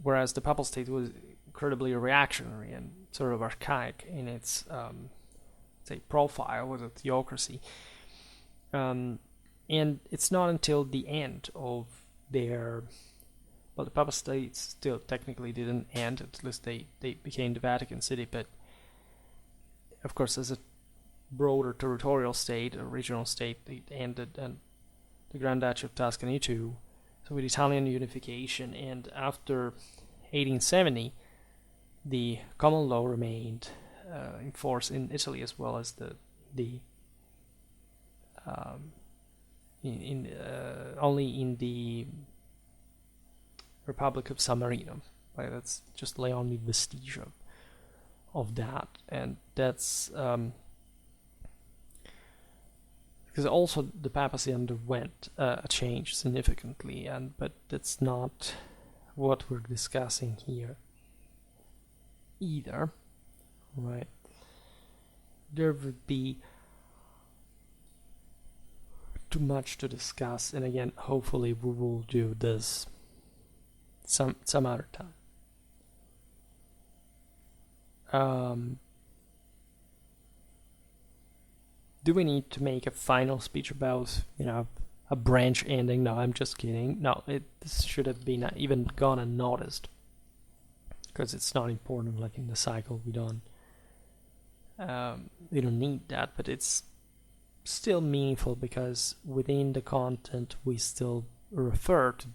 whereas the Papal State was incredibly reactionary and sort of archaic in its profile, was a theocracy. And it's not until the end of their, well, the Papal State still technically didn't end, at least they became the Vatican City, but of course as a broader territorial state, a regional state, they ended, and the Grand Duchy of Tuscany too. So with Italian unification, and after 1870, the common law remained in force in Italy as well as only in the Republic of San Marino. Like that's just the only vestige of that, and that's because also the papacy underwent a change significantly, but that's not what we're discussing here either, right? There would be too much to discuss, and again, hopefully we will do this some other time. Do we need to make a final speech about, a branch ending? No, I'm just kidding. No, this should have been even gone unnoticed, because it's not important. Like in the cycle, we don't need that, but it's still meaningful because within the content we still refer to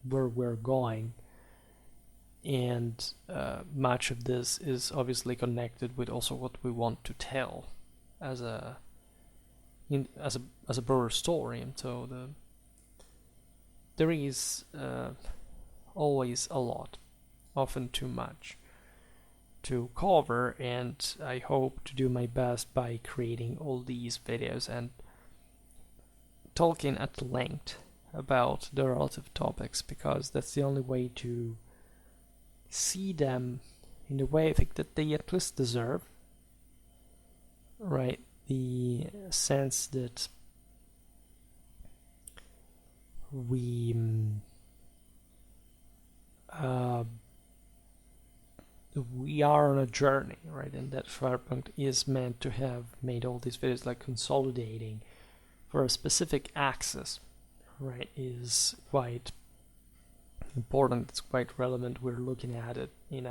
where we're going, and much of this is obviously connected with also what we want to tell as a broader story. And so there is always a lot, often too much, to cover, and I hope to do my best by creating all these videos and talking at length about the relative topics, because that's the only way to see them in the way I think that they at least deserve, right? The sense that we are on a journey, right? And that Schwerpunkt is meant to have made all these videos like consolidating for a specific axis, right? Is quite important. It's quite relevant. We're looking at it in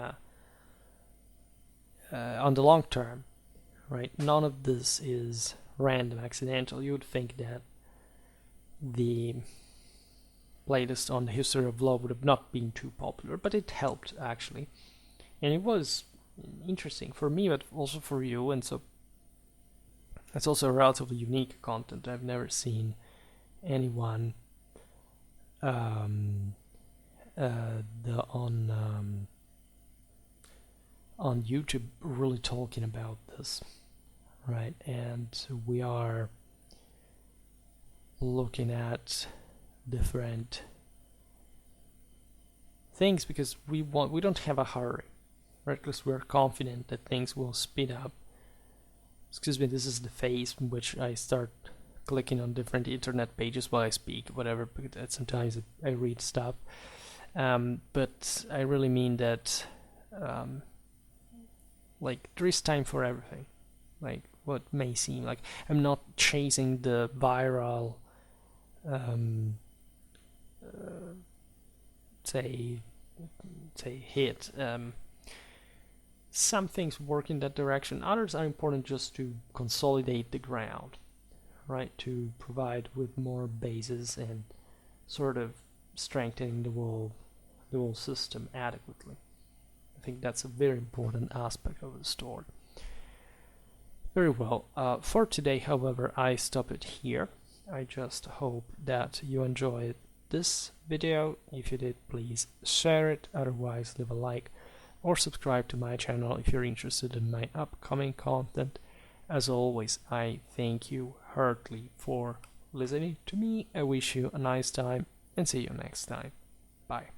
on the long term, right? None of this is random, accidental. You would think that the playlist on the history of law would have not been too popular, but it helped actually, and it was interesting for me, but also for you. And so it's also a relatively unique content. I've never seen anyone on YouTube really talking about this, right? And we are looking at different things, because we don't have a hurry, right? Because we're confident that things will speed up. Excuse me, this is the phase in which I start clicking on different internet pages while I speak, whatever, because sometimes I read stuff. But I really mean that like there is time for everything. Like what may seem like I'm not chasing the viral say hit. Some things work in that direction, others are important just to consolidate the ground, right? To provide with more bases and sort of strengthening the whole system adequately. I think that's a very important aspect of the story. Very well. For today, however, I stop it here. I just hope that you enjoyed this video. If you did, please share it. Otherwise, leave a like or subscribe to my channel if you're interested in my upcoming content. As always, I thank you heartily for listening to me. I wish you a nice time and see you next time. Bye.